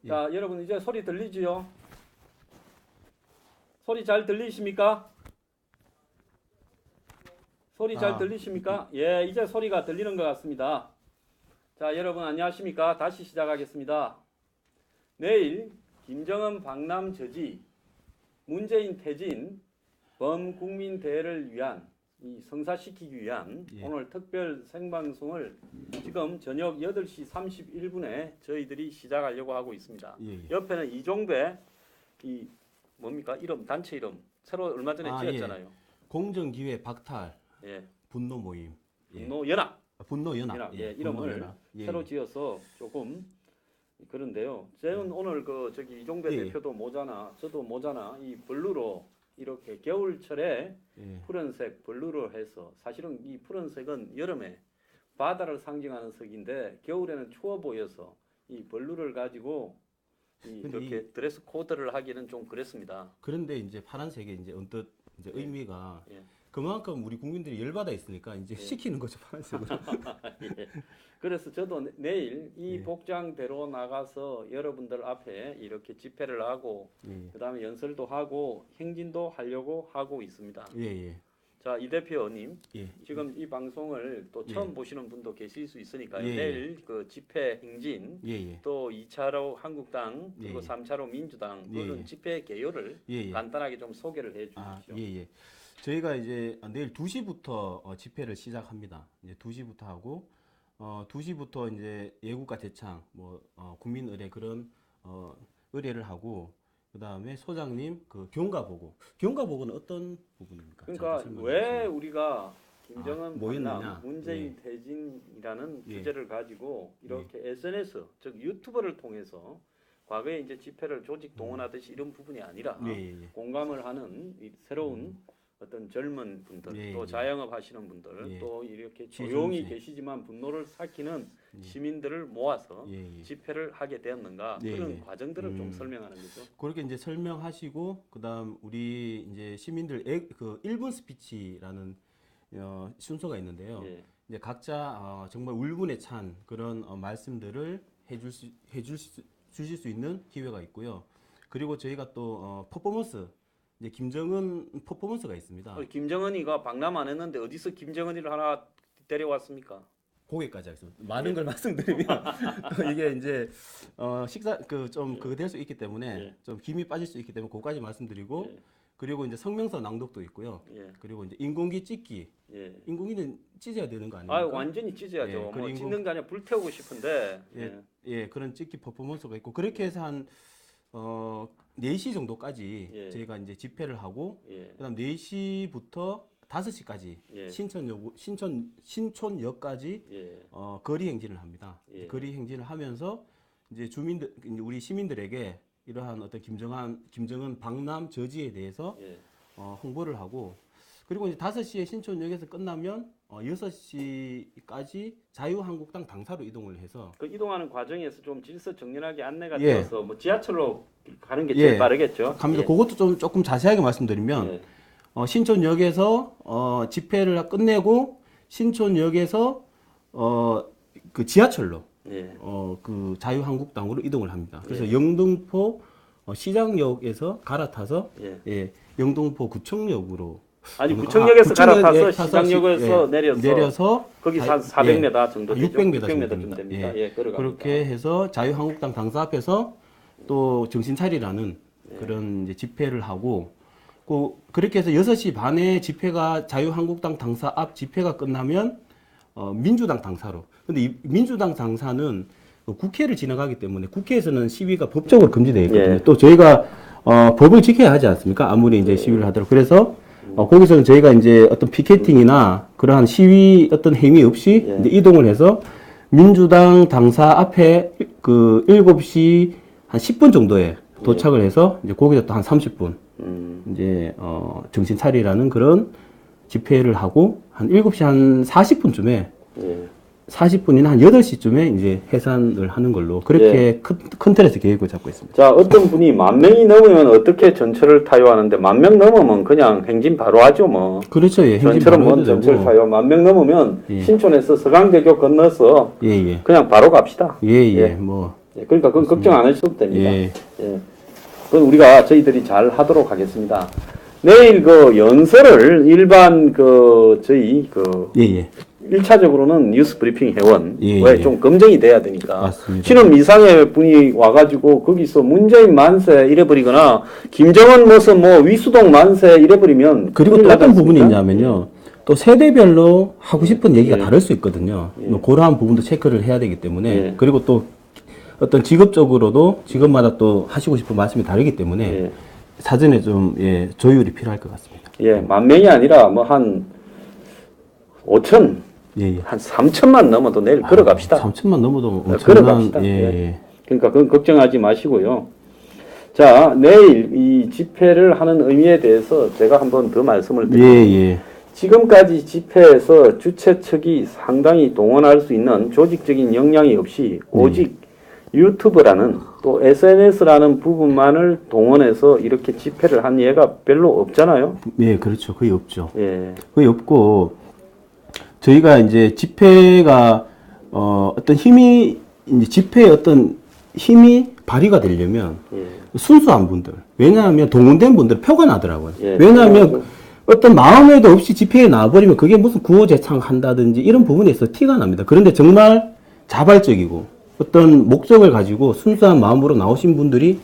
예. 자, 여러분 이제 소리 들리지요? 소리 잘 들리십니까? 소리 잘 들리십니까? 예, 이제 소리가 들리는 것 같습니다. 자, 여러분 안녕하십니까? 다시 시작하겠습니다. 내일 김정은 방남 저지, 문재인 퇴진, 범국민 대회를 위한 이 성사시키기 위한 예. 오늘 특별 생방송을 지금 저녁 8시 31분에 저희들이 시작하려고 하고 있습니다. 예, 예. 옆에는 이종배 이 뭡니까? 이름 단체 이름 새로 얼마 전에 지었잖아요. 공정기회 박탈 예. 분노 모임. 예. 분노 연합. 분노 연합. 연합. 예. 이름을 분노 연합. 예, 새로 예. 지어서 조금 그런데요. 저는 오늘 그 저기 이종배 예, 예. 대표도 모자나 저도 모자나 이 블루로 이렇게 겨울철에 예. 푸른색 블루로 해서 사실은 이 푸른색은 여름에 바다를 상징하는 색인데 겨울에는 추워 보여서 이 블루를 가지고 근데 이렇게 드레스 코드를 하기는 좀 그랬습니다. 그런데 이제 파란색의 이제 언뜻 이제 예. 의미가 예. 그만큼 우리 국민들이 열받아 있으니까 이제 예. 시키는 거죠 파란색으로. 예. 그래서 저도 내일 이 예. 복장대로 나가서 여러분들 앞에 이렇게 집회를 하고 예. 그다음에 연설도 하고 행진도 하려고 하고 있습니다. 예, 예. 자, 이 대표님 예. 지금 이 방송을 또 처음 예. 보시는 분도 계실 수 있으니까요. 예. 내일 그 집회 행진 예, 예. 또 2차로 한국당 그리고 예. 3차로 민주당 예. 그런 집회 개요를 예, 예. 간단하게 좀 소개를 해 아, 주십시오. 예, 예. 저희가 이제 내일 2시부터 집회를 시작합니다. 이제 2시부터 하고 2시부터 이제 예국가 대창 국민 의례 그런 의례를 하고 그다음에 소장님 그 경과 보고는 어떤 부분입니까? 그러니까 잠깐 설명해 왜 주시면. 우리가 김정은 뭐였느냐? 방남 문재인 예. 퇴진이라는 예. 주제를 가지고 이렇게 SNS 즉 유튜버를 통해서 과거에 이제 집회를 조직 동원하듯이 이런 부분이 아니라 예, 예, 예. 공감을 하는 이 새로운 어떤 젊은 분들 예, 또 예. 자영업 하시는 분들 예. 또 이렇게 취준생. 조용히 계시지만 분노를 삭히는 시민들을 모아서 예, 예. 집회를 하게 되었는가 예, 그런 예. 과정들을 좀 설명하는 거죠. 그렇게 이제 설명하시고 그다음 우리 이제 시민들 그 1분 스피치라는 순서가 있는데요. 예. 이제 각자 정말 울분에 찬 그런 말씀들을 주실 수 있는 기회가 있고요. 그리고 저희가 또 퍼포먼스 이제 김정은 퍼포먼스가 있습니다. 김정은이가 방남 안 했는데 어디서 김정은이를 하나 데려왔습니까? 거기까지 하겠습니다. 많은 걸 말씀드리면 또 이게 이제 식사 그 좀 그거 될 수 있기 때문에 예. 좀 힘이 빠질 수 있기 때문에 그거까지 말씀드리고 예. 그리고 이제 성명서 낭독도 있고요. 예. 그리고 이제 인공기 찍기. 예. 인공기는 찢어야 되는 거 아닙니까? 아 완전히 찢어야죠. 예, 뭐 그리고- 찢는 게 아니라 불태우고 싶은데. 예, 예, 그런 찍기 퍼포먼스가 있고 그렇게 해서 한 4시 정도까지 예. 저희가 이제 집회를 하고 예. 그다음 4시부터 5시까지 예. 신촌역까지 예. 거리 행진을 합니다. 예. 거리 행진을 하면서 이제 이제 우리 시민들에게 이러한 어떤 김정은 방남 저지에 대해서 예. 홍보를 하고 그리고 이제 5시에 신촌역에서 끝나면 6시까지 자유한국당 당사로 이동을 해서 그 이동하는 과정에서 좀 질서 정연하게 안내가 예. 되어서 뭐 지하철로 가는 게 제일 예. 빠르겠죠. 갑니다. 예. 그것도 조금 자세하게 말씀드리면 예. 신촌역에서 집회를 끝내고 신촌역에서 그 지하철로 예. 그 자유한국당으로 이동을 합니다. 그래서 예. 영등포 시장역에서 갈아타서 예. 영등포 구청역으로 아니 구청역에서 구청역에 갈아타서 타서 시장역에서 내려서 거기 거기 한 400m 정도 되죠. 600m 600m 좀 됩니다. 됩니다. 예, 걸어갑니다. 그렇게 해서 자유한국당 당사 앞에서 또 정신 차리라는 그런 이제 집회를 하고 그렇게 해서 6시 반에 집회가 자유한국당 당사 앞 집회가 끝나면 민주당 당사로. 근데 이 민주당 당사는 국회를 지나가기 때문에 국회에서는 시위가 법적으로 금지되어 있거든요. 예. 또 저희가 법을 지켜야 하지 않습니까? 아무리 이제 시위를 하더라도. 그래서 거기서는 저희가 이제 어떤 피켓팅이나 그러한 시위 어떤 행위 없이 예. 이제 이동을 해서 민주당 당사 앞에 그 7시 한 10분 정도에 도착을 해서 이제 거기서 또 한 30분 이제 정신 차리라는 그런 집회를 하고 한 7시 한 40분쯤에 예. 40분이나 한 8시쯤에 이제 해산을 하는 걸로 그렇게 큰 틀에서 계획을 잡고 있습니다. 자, 어떤 분이 10,000명이 넘으면 어떻게 전철을 타요 하는데 10,000명 넘으면 그냥 행진 바로 하죠, 뭐. 그렇죠. 예. 행진 전철은 바로 뭔 해도 전철 되고. 타요. 10,000명 넘으면 예. 신촌에서 서강대교 건너서 예, 예. 그냥 바로 갑시다. 예, 예. 예. 뭐 예, 그러니까 그건 걱정 안 하셔도 됩니다. 예. 예. 그건 저희들이 잘 하도록 하겠습니다. 내일 그 연설을 일반 저희 예, 예. 1차적으로는 뉴스 브리핑 회원 예, 왜 예. 좀 검증이 돼야 되니까 맞습니다. 신은 이상의 분이 와가지고 거기서 문재인 만세 이래버리거나 김정은 무슨 뭐 위수동 만세 이래버리면 그리고 큰일 또 나지 어떤 부분이 않습니까? 있냐면요. 또 세대별로 하고 싶은 얘기가 예. 다를 수 있거든요. 예. 뭐 그러한 부분도 체크를 해야 되기 때문에 예. 그리고 또 어떤 직업적으로도 직업마다 또 하시고 싶은 말씀이 다르기 때문에 예. 사전에 좀 예, 조율이 필요할 것 같습니다. 예, 10,000명이 아니라 뭐 한 5천, 예, 예. 한 3천만 넘어도 내일 걸어갑시다. 3천만 넘어도 엄청난 걸어갑시다. 예, 예. 예. 그러니까 그건 걱정하지 마시고요. 자, 내일 이 집회를 하는 의미에 대해서 제가 한번 더 말씀을 예, 드립니다. 예. 지금까지 집회에서 주최 측이 상당히 동원할 수 있는 조직적인 역량이 없이 오직 유튜브라는 또 SNS라는 부분만을 동원해서 이렇게 집회를 한 예가 별로 없잖아요. 예, 그렇죠. 거의 없죠. 예. 거의 없고 저희가 이제 집회가 어떤 힘이 이제 집회의 어떤 힘이 발휘가 되려면 예. 순수한 분들 왜냐하면 동원된 분들 표가 나더라고요. 예. 왜냐하면 어떤 마음에도 없이 집회에 나와버리면 그게 무슨 구호제창 한다든지 이런 부분에서 티가 납니다. 그런데 정말 자발적이고 어떤 목적을 가지고 순수한 마음으로 나오신 분들이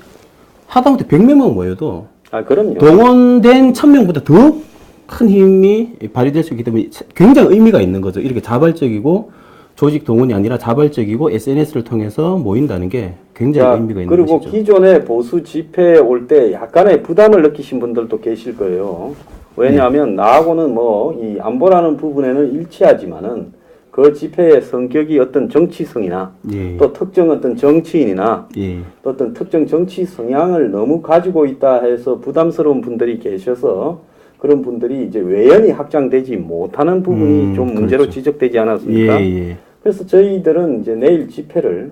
하다못해 100명만 모여도 아, 그럼요. 동원된 1000명보다 더 큰 힘이 발휘될 수 있기 때문에 굉장히 의미가 있는 거죠. 이렇게 자발적이고 조직 동원이 아니라 자발적이고 SNS를 통해서 모인다는 게 굉장히 의미가 있는 그리고 것이죠. 기존에 보수 집회에 올 때 약간의 부담을 느끼신 분들도 계실 거예요. 왜냐하면 나하고는 뭐 이 안보라는 부분에는 일치하지만은 그 집회의 성격이 어떤 정치성이나 예. 또 특정 어떤 정치인이나 예. 또 어떤 특정 정치 성향을 너무 가지고 있다 해서 부담스러운 분들이 계셔서 그런 분들이 이제 외연이 확장되지 못하는 부분이 좀 문제로 그렇죠. 지적되지 않았습니까? 예, 예. 그래서 저희들은 이제 내일 집회를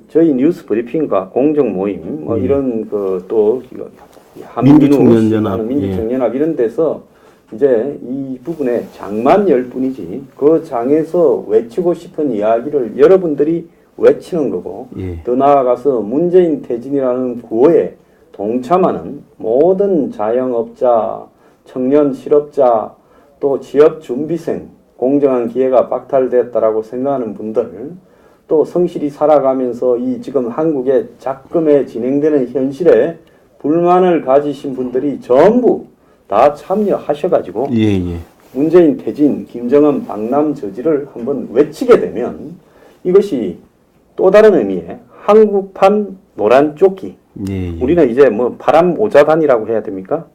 저희 뉴스 브리핑과 공정 모임 뭐 이런 또 민주청년연합, 민주청년연합 이런 데서 이제 이 부분에 장만 열 뿐이지 그 장에서 외치고 싶은 이야기를 여러분들이 외치는 거고 예. 더 나아가서 문재인 퇴진이라는 구호에 동참하는 모든 자영업자, 청년 실업자, 또 취업 준비생, 공정한 기회가 박탈됐다라고 생각하는 분들, 또 성실히 살아가면서 이 지금 한국의 작금에 진행되는 현실에 불만을 가지신 분들이 전부 다 참여하셔가지고 예, 예. 문재인 퇴진, 김정은 방남 저지를 한번 외치게 되면 이것이 또 다른 의미의 한국판 노란 조끼. 예, 예. 우리는 이제 뭐 파란 모자단이라고 해야 됩니까?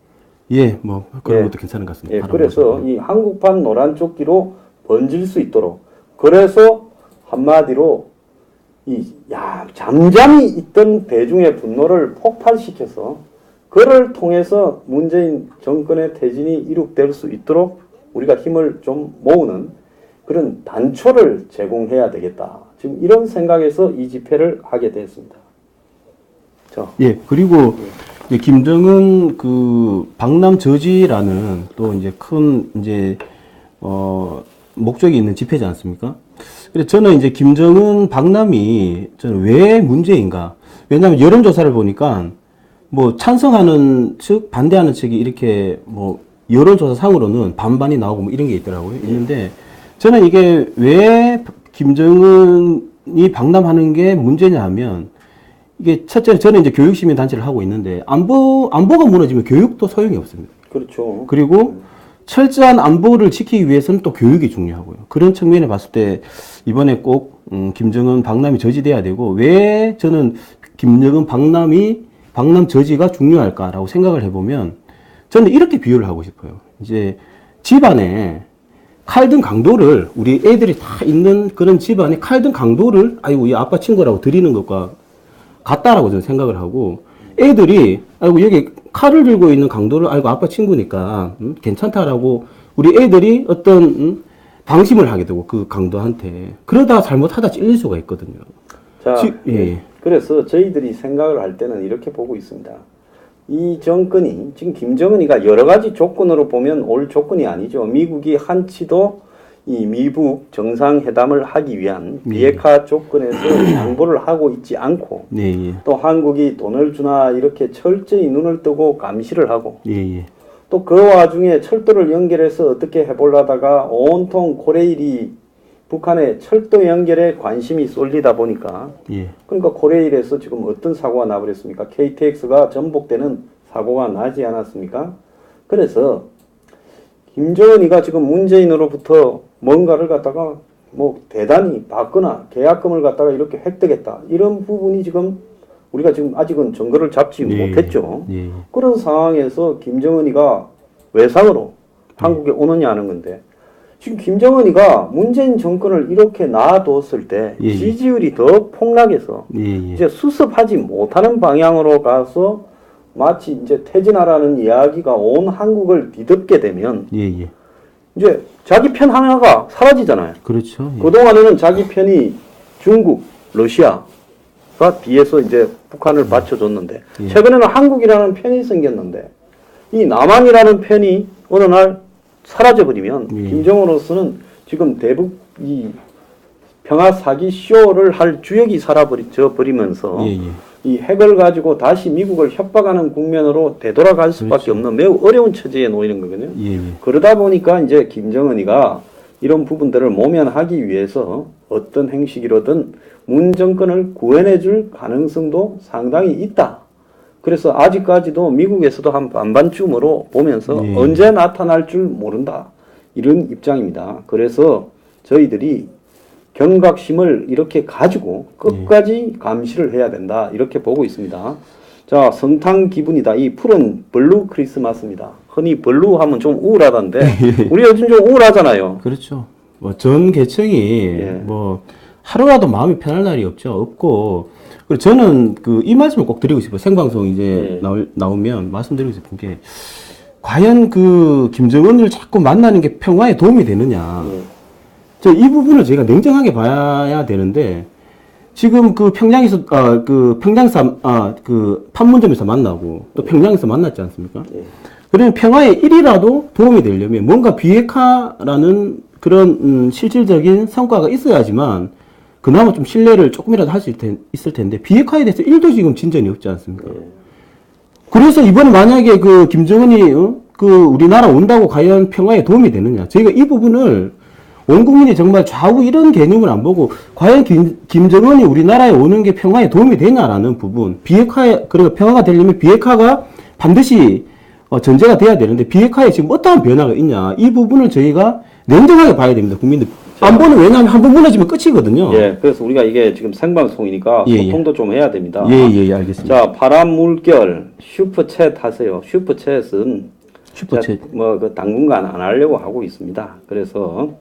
예, 뭐 그런 예. 것도 괜찮은 것 같습니다. 예, 바람 그래서 모자. 이 한국판 노란 조끼로 번질 수 있도록 그래서 한마디로 잠잠히 있던 대중의 분노를 폭발시켜서 그를 통해서 문재인 정권의 퇴진이 이룩될 수 있도록 우리가 힘을 좀 모으는 그런 단초를 제공해야 되겠다. 지금 이런 생각에서 이 집회를 하게 됐습니다. 예, 그리고 이제 김정은 그 방남 저지라는 또 이제 큰 이제 목적이 있는 집회지 않습니까? 그래서 저는 이제 김정은 방남이 저는 왜 문제인가? 왜냐하면 여론조사를 보니까 뭐 찬성하는 측, 반대하는 측이 이렇게 뭐 여론조사상으로는 반반이 나오고 뭐 이런 게 있더라고요. 있는데 저는 이게 왜 김정은이 방남하는 게 문제냐 하면 이게 첫째 저는 이제 교육시민 단체를 하고 있는데 안보가 무너지면 교육도 소용이 없습니다. 그렇죠. 그리고 철저한 안보를 지키기 위해서는 또 교육이 중요하고요. 그런 측면에 봤을 때 이번에 꼭 김정은 방남이 저지돼야 되고 왜 저는 김정은 방남 저지가 중요할까라고 생각을 해보면 저는 이렇게 비유를 하고 싶어요. 이제 집안에 칼든 강도를 우리 애들이 다 있는 그런 집안에 칼든 강도를 아이고 이 아빠 친구라고 드리는 것과 같다라고 저는 생각을 하고 애들이 아이고 여기 칼을 들고 있는 강도를 알고 아빠 친구니까 괜찮다라고 우리 애들이 어떤 방심을 하게 되고 그 강도한테 그러다 잘못하다 찔릴 수가 있거든요. 자, 예. 그래서 저희들이 생각을 할 때는 이렇게 보고 있습니다. 이 정권이 지금 김정은이가 여러 가지 조건으로 보면 올 조건이 아니죠. 미국이 한치도 이 미북 정상회담을 하기 위한 예. 비핵화 조건에서 양보를 하고 있지 않고 예, 예. 또 한국이 돈을 주나 이렇게 철저히 눈을 뜨고 감시를 하고 예, 예. 또 그 와중에 철도를 연결해서 어떻게 해보려다가 온통 코레일이 북한의 철도 연결에 관심이 쏠리다 보니까 예. 그러니까 코레일에서 지금 어떤 사고가 나버렸습니까? KTX가 전복되는 사고가 나지 않았습니까? 그래서 김정은이가 지금 문재인으로부터 뭔가를 갖다가 뭐 대단히 받거나 계약금을 갖다가 이렇게 획득했다. 이런 부분이 지금 우리가 지금 아직은 증거를 잡지 예, 못했죠. 예. 그런 상황에서 김정은이가 외상으로 한국에 오느냐 하는 건데 지금 김정은이가 문재인 정권을 이렇게 놔뒀을 때 예, 예. 지지율이 더 폭락해서 예, 예. 이제 수습하지 못하는 방향으로 가서 마치 이제 퇴진하라는 이야기가 온 한국을 뒤덮게 되면 예, 예. 이제 자기 편 하나가 사라지잖아요. 그렇죠. 예. 그동안에는 자기 편이 중국, 러시아가 뒤에서 이제 북한을 받쳐줬는데 예. 최근에는 한국이라는 편이 생겼는데 이 남한이라는 편이 어느 날 사라져버리면 예. 김정은으로서는 지금 대북 이 평화 사기 쇼를 할 주역이 사라져 버리면서 예, 예. 이 핵을 가지고 다시 미국을 협박하는 국면으로 되돌아갈 수밖에 그렇죠. 없는 매우 어려운 처지에 놓이는 거거든요. 예, 예. 그러다 보니까 이제 김정은이가 이런 부분들을 모면하기 위해서 어떤 행식이로든 문 정권을 구해내 줄 가능성도 상당히 있다. 그래서 아직까지도 미국에서도 한 반반쯤으로 보면서 예. 언제 나타날 줄 모른다. 이런 입장입니다. 그래서 저희들이 경각심을 이렇게 가지고 끝까지 감시를 해야 된다. 이렇게 보고 있습니다. 자, 성탄 기분이다. 이 푸른 블루 크리스마스입니다. 흔히 블루 하면 좀 우울하던데 우리 요즘 좀 우울하잖아요. 그렇죠. 뭐 전 계층이 예. 뭐 하루라도 마음이 편할 날이 없고 그리고 저는 그 이 말씀을 꼭 드리고 싶어요. 생방송 이제 예. 나오면 말씀드리고 싶은 게 과연 그 김정은을 자꾸 만나는 게 평화에 도움이 되느냐. 예. 이 부분을 저희가 냉정하게 봐야 되는데 지금 그 평양에서 그 평양사 그 판문점에서 만나고 또 평양에서 만났지 않습니까? 예. 그러면 평화에 일이라도 도움이 되려면 뭔가 비핵화라는 그런 실질적인 성과가 있어야지만 그나마 좀 신뢰를 조금이라도 할 수 있을 텐데 비핵화에 대해서 일도 지금 진전이 없지 않습니까? 예. 그래서 이번에 만약에 그 김정은이 그 우리나라 온다고 과연 평화에 도움이 되느냐? 저희가 이 부분을 온 국민이 정말 좌우 이런 개념을 안 보고 과연 김정은이 우리나라에 오는 게 평화에 도움이 되냐라는 부분, 그리고 평화가 되려면 비핵화가 반드시 전제가 돼야 되는데 비핵화에 지금 어떠한 변화가 있냐 이 부분을 저희가 냉정하게 봐야 됩니다. 국민들 안 보는 왜냐하면 한 번 무너지면 끝이거든요. 예, 그래서 우리가 이게 지금 생방송이니까 예, 예. 소통도 좀 해야 됩니다. 예, 알겠습니다. 자, 바람 물결 슈퍼챗 하세요. 슈퍼챗은 슈퍼챗. 뭐그 당분간 안 하려고 하고 있습니다. 그래서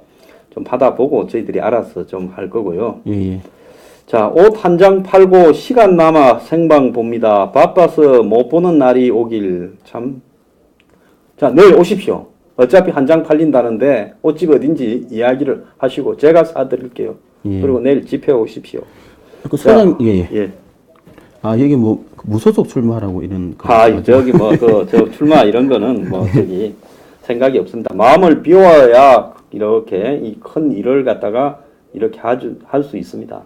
좀 받아보고 저희들이 알아서 좀 할 거고요. 예. 자, 옷 한 장 팔고 시간 남아 생방 봅니다. 바빠서 못 보는 날이 오길 참. 자, 내일 오십시오. 어차피 한 장 팔린다는데 옷집 어딘지 이야기를 하시고 제가 사드릴게요. 예. 그리고 내일 집회 오십시오. 그 소장 예. 예. 여기 뭐 무소속 출마라고 이런. 저기 뭐 저 출마 이런 거는 뭐 저기 생각이 없습니다. 마음을 비워야 이렇게 이 큰 일을 갖다가 이렇게 할 수 있습니다.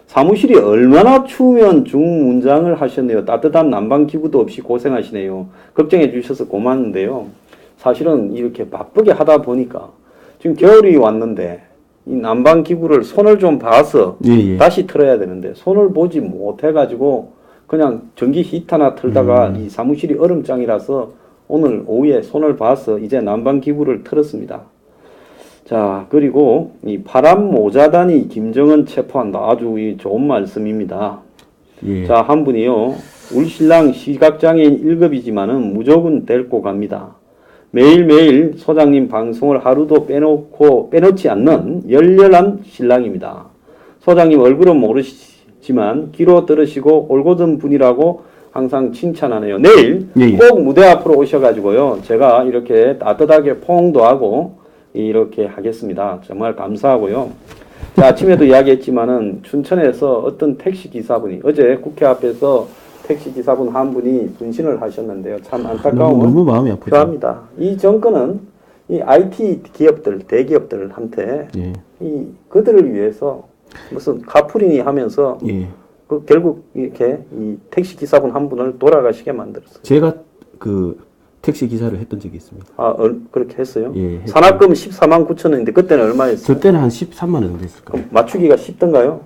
사무실이 얼마나 추우면 중문장을 하셨네요. 따뜻한 난방 기구도 없이 고생하시네요. 걱정해 주셔서 고맙는데요. 사실은 이렇게 바쁘게 하다 보니까 지금 겨울이 왔는데 이 난방 기구를 손을 좀 봐서 예. 다시 틀어야 되는데 손을 보지 못해가지고 그냥 전기 히터나 틀다가 이 사무실이 얼음장이라서 오늘 오후에 손을 봐서 이제 난방 기구를 틀었습니다. 자, 그리고 이 파란 모자단이 김정은 체포한다. 아주 좋은 말씀입니다. 예. 자, 한 분이요. 우리 신랑 시각장애인 1급이지만은 무조건 데리고 갑니다. 매일매일 소장님 방송을 하루도 빼놓지 않는 열렬한 신랑입니다. 소장님 얼굴은 모르시지만 귀로 들으시고 올곧은 분이라고 항상 칭찬하네요. 내일 예. 꼭 무대 앞으로 오셔가지고요. 제가 이렇게 따뜻하게 포옹도 하고 이렇게 하겠습니다. 정말 감사하고요. 자, 아침에도 이야기했지만은 춘천에서 어떤 택시 기사분이 어제 국회 앞에서 택시 기사분 한 분이 분신을 하셨는데요. 참 안타까운 너무 마음이 아프죠. 필요합니다. 이 정권은 이 IT 기업들, 대기업들한테 예. 이 그들을 위해서 무슨 카풀이니 하면서 예. 그 결국 이렇게 이 택시 기사분 한 분을 돌아가시게 만들었어요. 제가 그 택시 기사를 했던 적이 있습니다. 아, 그렇게 했어요? 예, 했죠. 산악금 14만 9천 원인데 그때는 얼마였어요? 저 때는 한 13만 원 정도 했을 거예요. 맞추기가 쉽던가요?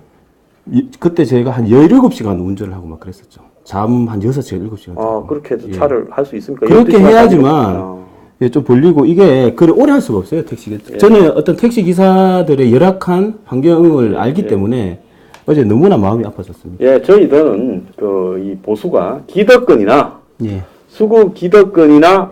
그때 제가 한 17시간 운전을 하고 막 그랬었죠. 잠 한 6시간, 7시간. 아, 그렇게 해도 예. 차를 할 수 있습니까? 그렇게 12시간 해야지만 아, 예, 좀 벌리고 이게 그래 오래 할 수가 없어요 택시. 예. 저는 어떤 택시 기사들의 열악한 환경을 알기 때문에 어제 너무나 마음이 아파졌습니다. 예, 저희들은 그 이 보수가 기득권이나 예, 수구 기득권이나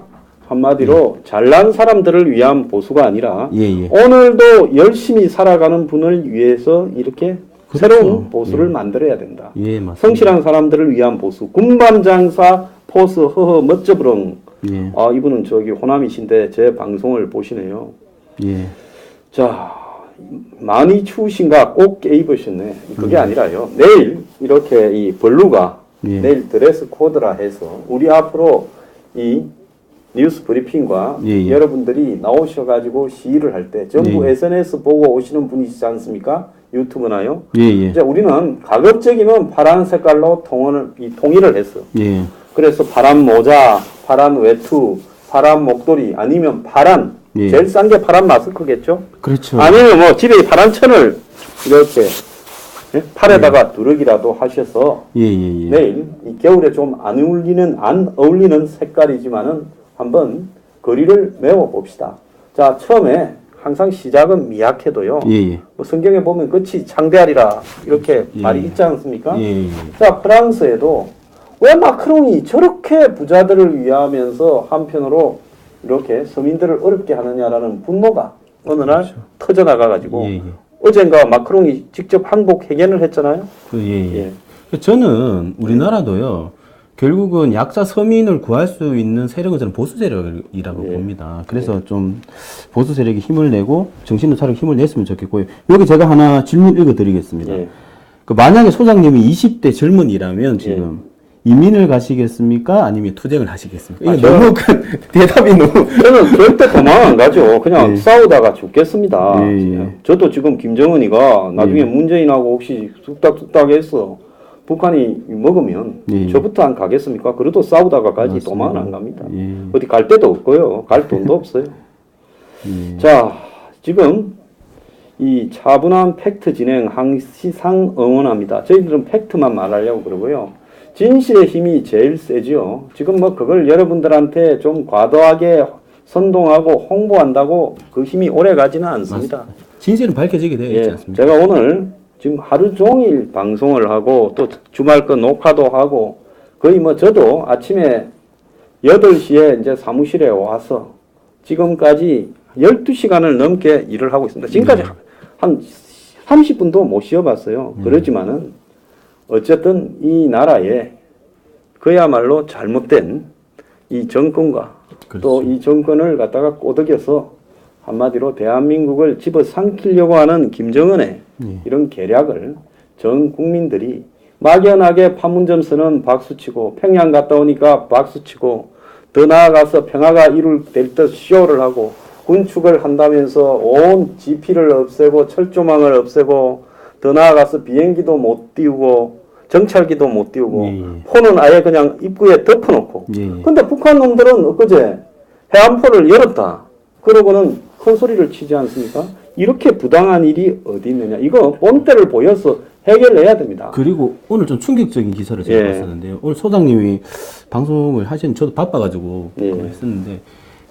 한마디로 잘난 사람들을 위한 보수가 아니라 예, 예. 오늘도 열심히 살아가는 분을 위해서 이렇게 그렇죠. 새로운 보수를 만들어야 된다. 예, 맞습니다. 성실한 사람들을 위한 보수. 군밤장사 포스 허허 멋져부렁. 예, 아, 이분은 저기 호남이신데 제 방송을 보시네요. 예, 자, 많이 추우신가 꼭 깨입으셨네. 그게 아니라요. 내일 이렇게 이 블루가 예. 내일 드레스 코드라 해서 우리 앞으로 이 뉴스 브리핑과 예, 예. 여러분들이 나오셔가지고 시위를 할 때 전부 예. SNS 보고 오시는 분이시지 않습니까? 유튜브나요? 예, 예, 이제 우리는 가급적이면 파란 색깔로 통일을 했어. 예, 그래서 파란 모자, 파란 외투, 파란 목도리 아니면 파란 예. 제일 싼 게 파란 마스크겠죠? 그렇죠. 아니면 뭐 집에 파란 천을 이렇게 예? 팔에다가 두르기라도 하셔서 예, 예, 예. 내일 이 겨울에 좀 안 어울리는 색깔이지만은 한번 거리를 메워 봅시다. 자, 처음에 항상 시작은 미약해도요. 예, 예. 뭐 성경에 보면 끝이 창대하리라 이렇게 예. 말이 있지 않습니까? 예, 예. 자, 프랑스에도 왜 마크롱이 저렇게 부자들을 위하면서 한편으로 이렇게 서민들을 어렵게 하느냐라는 분노가 어느 날 터져나가가지고 예, 예. 어젠가 마크롱이 직접 항복 회견을 했잖아요. 예, 예. 저는 우리나라도요. 결국은 약자 서민을 구할 수 있는 세력은 저는 보수 세력이라고 예. 봅니다. 그래서 좀 보수 세력이 힘을 내고 정신을 차리고 힘을 냈으면 좋겠고요. 여기 제가 하나 질문 읽어드리겠습니다. 예. 그 만약에 소장님이 20대 젊은이라면 지금 이민을 가시겠습니까? 아니면 투쟁을 하시겠습니까? 이거 너무 대답이 너무 저는 절대 도망 안 가죠. 그냥 예. 싸우다가 죽겠습니다. 예, 예. 저도 지금 김정은이가 나중에 문재인하고 혹시 뚝딱뚝딱 해서 북한이 먹으면 예. 저부터 안 가겠습니까? 그래도 싸우다가 가지 맞습니다. 도망은 안 갑니다. 예. 어디 갈 데도 없고요. 갈 돈도 없어요. 예. 자, 지금 이 차분한 팩트 진행 항상 응원합니다. 저희들은 팩트만 말하려고 그러고요. 진실의 힘이 제일 세지요. 지금 뭐 그걸 여러분들한테 좀 과도하게 선동하고 홍보한다고 그 힘이 오래 가지는 않습니다. 진실은 밝혀지게 되어 있지 예, 않습니까? 제가 오늘 지금 하루 종일 방송을 하고 또 주말 거 녹화도 하고 거의 뭐 저도 아침에 8시에 이제 사무실에 와서 지금까지 12시간을 넘게 일을 하고 있습니다. 지금까지 한 30분도 못 쉬어봤어요. 그렇지만은 어쨌든 이 나라에 그야말로 잘못된 이 정권과 그렇죠. 또 이 정권을 갖다가 꼬드겨서 한마디로 대한민국을 집어삼키려고 하는 김정은의 이런 계략을 전 국민들이 막연하게 판문점 선언 박수치고 평양 갔다 오니까 박수치고 더 나아가서 평화가 이룰될 듯 쇼를 하고 군축을 한다면서 온 지피를 없애고 철조망을 없애고 더 나아가서 비행기도 못 띄우고 정찰기도 못 띄우고 예. 포는 아예 그냥 입구에 덮어놓고 예. 근데 북한 놈들은 엊그제 해안포를 열었다. 그러고는 큰 소리를 치지 않습니까? 이렇게 부당한 일이 어디 있느냐. 이거 본때를 보여서 해결해야 됩니다. 그리고 오늘 좀 충격적인 기사를 제가 예. 봤었는데요. 오늘 소장님이 방송을 하시는 저도 바빠가지고 예. 그걸 했었는데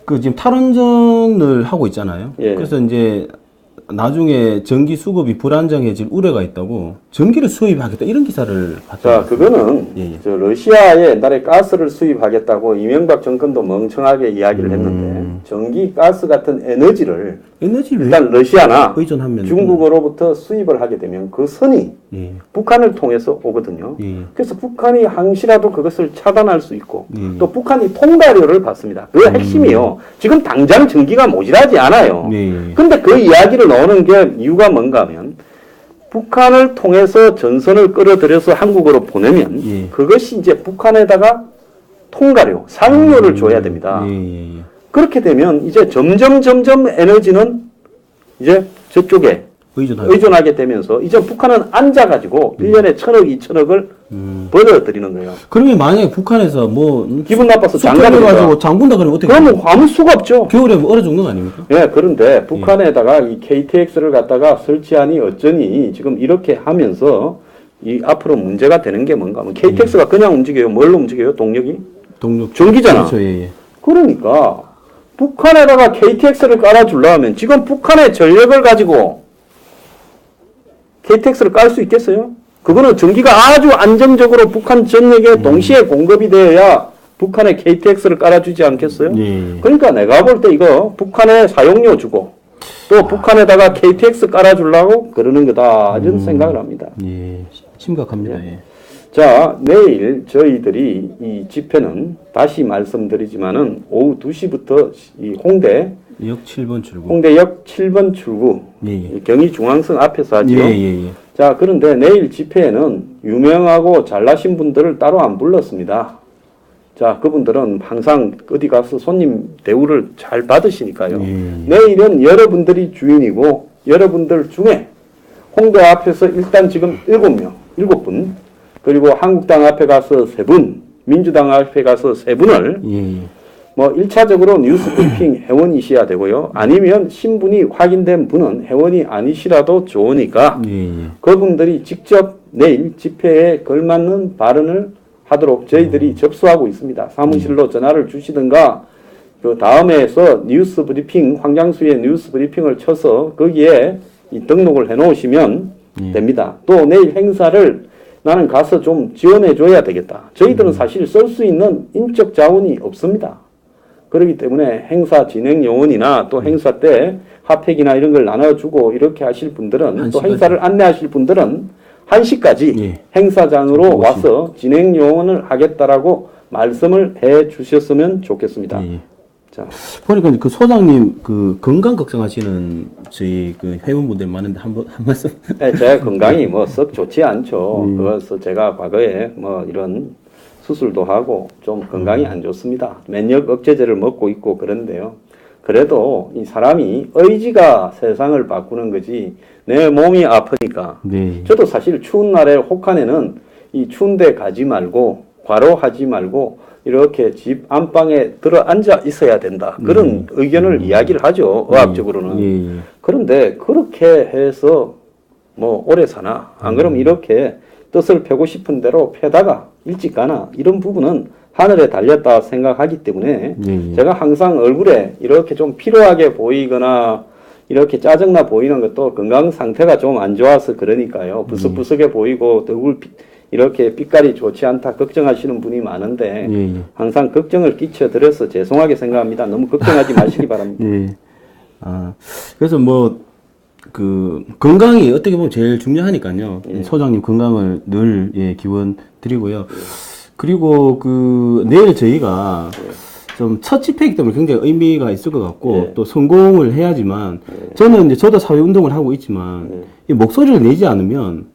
그 지금 탈원전을 하고 있잖아요. 예. 그래서 이제 나중에 전기 수급이 불안정해질 우려가 있다고 전기를 수입하겠다 이런 기사를 자, 봤어요. 그거는 예, 예. 저 러시아에 옛날에 가스를 수입하겠다고 이명박 정권도 멍청하게 이야기를 했는데 전기, 가스 같은 에너지를 에너지를 일단 러시아나 의존하면 중국으로부터 수입을 하게 되면 그 선이 예. 북한을 통해서 오거든요. 예. 그래서 북한이 항시라도 그것을 차단할 수 있고 예. 또 북한이 통과료를 받습니다. 그 핵심이요. 지금 당장 전기가 모자라지 않아요. 예. 근데 그 이야기를 넣는 게 이유가 뭔가 하면 북한을 통해서 전선을 끌어들여서 한국으로 보내면 예. 그것이 이제 북한에다가 통과료, 사용료를 줘야 됩니다. 예. 예. 그렇게 되면 이제 점점 에너지는 이제 저쪽에 의존하게 되면서 이제 북한은 앉아가지고 1년에 1,000억, 2,000억을 벌어들이는 거예요. 그러면 만약에 북한에서 뭐 기분 나빠서 장갑을 가지고 장군다 그러면 어떻게? 그러면 아무 수가 없죠. 겨울에 뭐 얼어 죽는 거 아닙니까? 예, 그런데 북한에다가 이 KTX를 갖다가 설치하니 어쩌니 지금 이렇게 하면서 이 앞으로 문제가 되는 게 뭔가 하면 KTX가 그냥 움직여요. 뭘로 움직여요? 동력이? 동력. 전기잖아. 그렇죠, 예, 예. 그러니까 북한에다가 KTX를 깔아주려면 지금 북한의 전력을 가지고 KTX를 깔 수 있겠어요? 그거는 전기가 아주 안정적으로 북한 전역에 동시에 공급이 되어야 북한에 KTX를 깔아주지 않겠어요? 예. 그러니까 내가 볼 때 이거 북한에 사용료 주고 또 북한에다가 KTX 깔아주려고 그러는 거다 이런 생각을 합니다. 예, 심각합니다. 예. 자, 내일 저희들이 이 집회는 다시 말씀드리지만은 오후 2시부터 이 역 7번 출구. 홍대역 7번 출구 예, 예. 경의중앙선 앞에서 하죠. 예, 예, 예. 자, 그런데 내일 집회에는 유명하고 잘나신 분들을 따로 안 불렀습니다. 자, 그분들은 항상 어디 가서 손님 대우를 잘 받으시니까요. 내일은 여러분들이 주인이고 여러분들 중에 홍대 앞에서 일단 지금 7분, 그리고 한국당 앞에 가서 3분, 민주당 앞에 가서 3분을 뭐 1차적으로 뉴스 브리핑 회원이셔야 되고요. 아니면 신분이 확인된 분은 회원이 아니시라도 좋으니까 그분들이 직접 내일 집회에 걸맞는 발언을 하도록 저희들이 접수하고 있습니다. 사무실로 전화를 주시든가 그 다음에서 뉴스 브리핑, 황장수의 뉴스 브리핑을 쳐서 거기에 이 등록을 해 놓으시면 됩니다. 또 내일 행사를 나는 가서 좀 지원해 줘야 되겠다. 저희들은 사실 쓸 수 있는 인적 자원이 없습니다. 그렇기 때문에 행사 진행 요원이나 또 행사 때 핫팩이나 이런 걸 나눠주고 이렇게 하실 분들은 또 행사를 안내하실 분들은 1시까지 행사장으로 와서 진행 요원을 하겠다라고 말씀을 해 주셨으면 좋겠습니다. 자, 보니까 그 소장님 그 건강 걱정하시는 저희 그 회원분들 많은데 한 말씀. 네, 제 건강이 뭐 썩 좋지 않죠. 그래서 제가 과거에 뭐 이런 수술도 하고 좀 건강이 안 좋습니다. 면역 억제제를 먹고 있고 그런데요. 그래도 이 사람이 의지가 세상을 바꾸는 거지 내 몸이 아프니까. 저도 사실 추운 날에 혹한에는 이 추운데 가지 말고 과로하지 말고 이렇게 집 안방에 들어 앉아 있어야 된다. 그런 의견을 이야기를 하죠. 의학적으로는. 그런데 그렇게 해서 뭐 오래 사나? 안 그러면 이렇게 뜻을 펴고 싶은 대로 펴다가 일찍 가나? 이런 부분은 하늘에 달렸다 생각하기 때문에 제가 항상 얼굴에 이렇게 좀 피로하게 보이거나 이렇게 짜증나 보이는 것도 건강 상태가 좀 안 좋아서 그러니까요. 부스부스게 보이고 얼굴 이렇게 빛깔이 좋지 않다 걱정하시는 분이 많은데 항상 걱정을 끼쳐드려서 죄송하게 생각합니다. 너무 걱정하지 마시기 바랍니다. 아, 그래서 뭐 그 건강이 어떻게 보면 제일 중요하니까요. 소장님 건강을 늘 기원 드리고요. 그리고 그 내일 저희가 좀 첫 집회이기 때문에 굉장히 의미가 있을 것 같고 또 성공을 해야지만 저는 이제 저도 사회 운동을 하고 있지만 이 목소리를 내지 않으면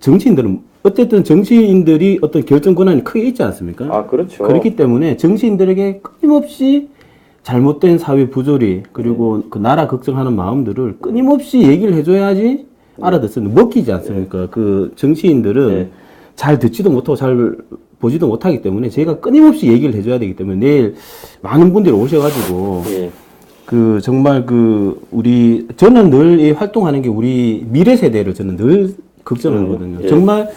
정치인들은 어쨌든 정치인들이 어떤 결정 권한이 크게 있지 않습니까? 아, 그렇죠. 그렇기 때문에 정치인들에게 끊임없이 잘못된 사회 부조리 그리고 그 나라 걱정하는 마음들을 끊임없이 얘기를 해줘야지 알아듣습니다. 먹히지 않습니까? 그 정치인들은 잘 듣지도 못하고 잘 보지도 못하기 때문에 저희가 끊임없이 얘기를 해줘야 되기 때문에 내일 많은 분들이 오셔가지고 그 정말 그 저는 늘 이 활동하는 게 우리 미래 세대를 저는 늘 걱정하거든요. 정말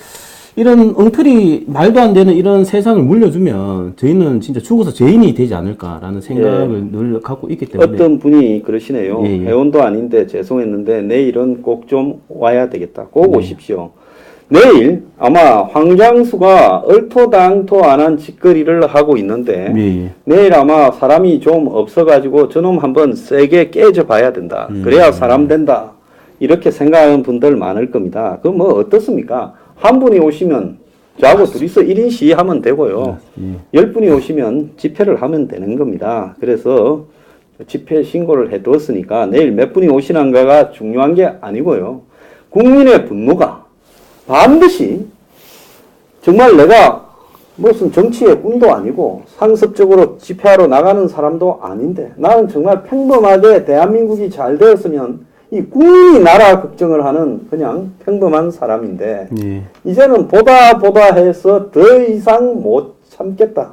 이런 엉터리 말도 안 되는 이런 세상을 물려주면 저희는 진짜 죽어서 죄인이 되지 않을까라는 생각을 늘 갖고 있기 때문에 어떤 분이 그러시네요. 회원도 아닌데 죄송했는데 내일은 꼭 좀 와야 되겠다. 꼭 오십시오. 내일 아마 황장수가 얼토당토 안 한 짓거리를 하고 있는데 내일 아마 사람이 좀 없어가지고 저놈 한번 세게 깨져 봐야 된다. 그래야 사람 된다. 이렇게 생각하는 분들 많을 겁니다. 그럼 뭐 어떻습니까? 한 분이 오시면 저하고 둘이서 1인 시위하면 되고요. 10분이 오시면 집회를 하면 되는 겁니다. 그래서 집회 신고를 해두었으니까 내일 몇 분이 오시는가가 중요한 게 아니고요. 국민의 분노가 반드시 정말 내가 무슨 정치의 꿈도 아니고 상습적으로 집회하러 나가는 사람도 아닌데 나는 정말 평범하게 대한민국이 잘 되었으면 이 국민이 나라 걱정을 하는 그냥 평범한 사람인데 예. 이제는 보다 해서 더 이상 못 참겠다.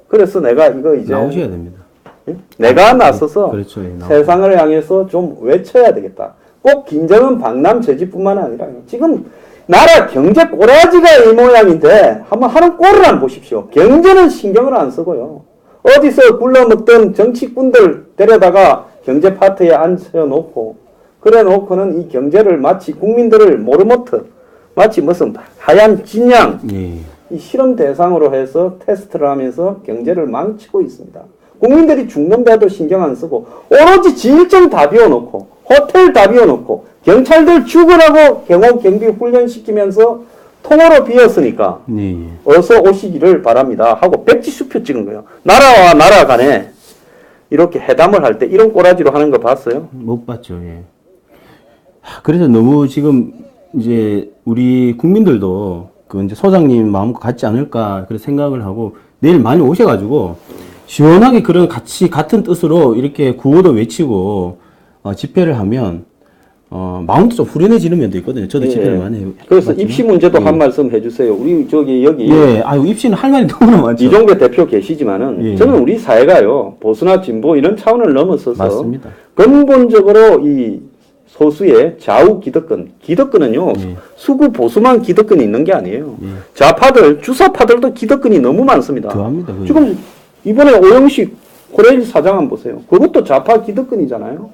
그래서 내가 이거 이제 나오셔야 됩니다. 내가 나서서 그렇죠. 예, 세상을 향해서 좀 외쳐야 되겠다. 꼭 김정은 방남 저지뿐만 아니라 지금 나라 경제 꼬라지가 이 모양인데 한번 하는 꼴을 안 보십시오. 경제는 신경을 안 쓰고요. 어디서 굴러먹던 정치꾼들 데려다가 경제 파트에 앉혀놓고 그래 놓고는 이 경제를 마치 국민들을 모르모트 마치 무슨 하얀 진양 예. 이 실험 대상으로 해서 테스트를 하면서 경제를 망치고 있습니다. 국민들이 죽는데도 신경 안 쓰고 오로지 지일정 다 비워놓고 호텔 다 비워놓고 경찰들 죽으라고 경호경비 훈련시키면서 통으로 비었으니까 예. 어서 오시기를 바랍니다 하고 백지수표 찍은 거예요. 나라와 나라 간에 이렇게 회담을 할 때 이런 꼬라지로 하는 거 봤어요? 못 봤죠. 예. 그래서 너무 지금 이제 우리 국민들도 그 이제 소장님 마음과 같지 않을까 그런 생각을 하고 내일 많이 오셔가지고 시원하게 그런 같은 뜻으로 이렇게 구호도 외치고 집회를 하면 마음도 좀 후련해지는 면도 있거든요. 저도 집회를 많이 해요. 그래서 입시 문제도 한 말씀 해주세요. 우리 저기 여기 예, 아유 입시는 할 말이 너무나 많죠. 이종배 대표 계시지만은 예. 저는 우리 사회가요 보수나 진보 이런 차원을 넘어서서 맞습니다. 근본적으로 이 소수의 좌우 기득권은요 예. 수구 보수만 기득권이 있는 게 아니에요. 예. 좌파들 주사파들도 기득권이 너무 많습니다. 더합니다. 그게. 지금 이번에 오영식 코레일 사장 한번 보세요. 그것도 좌파 기득권이잖아요.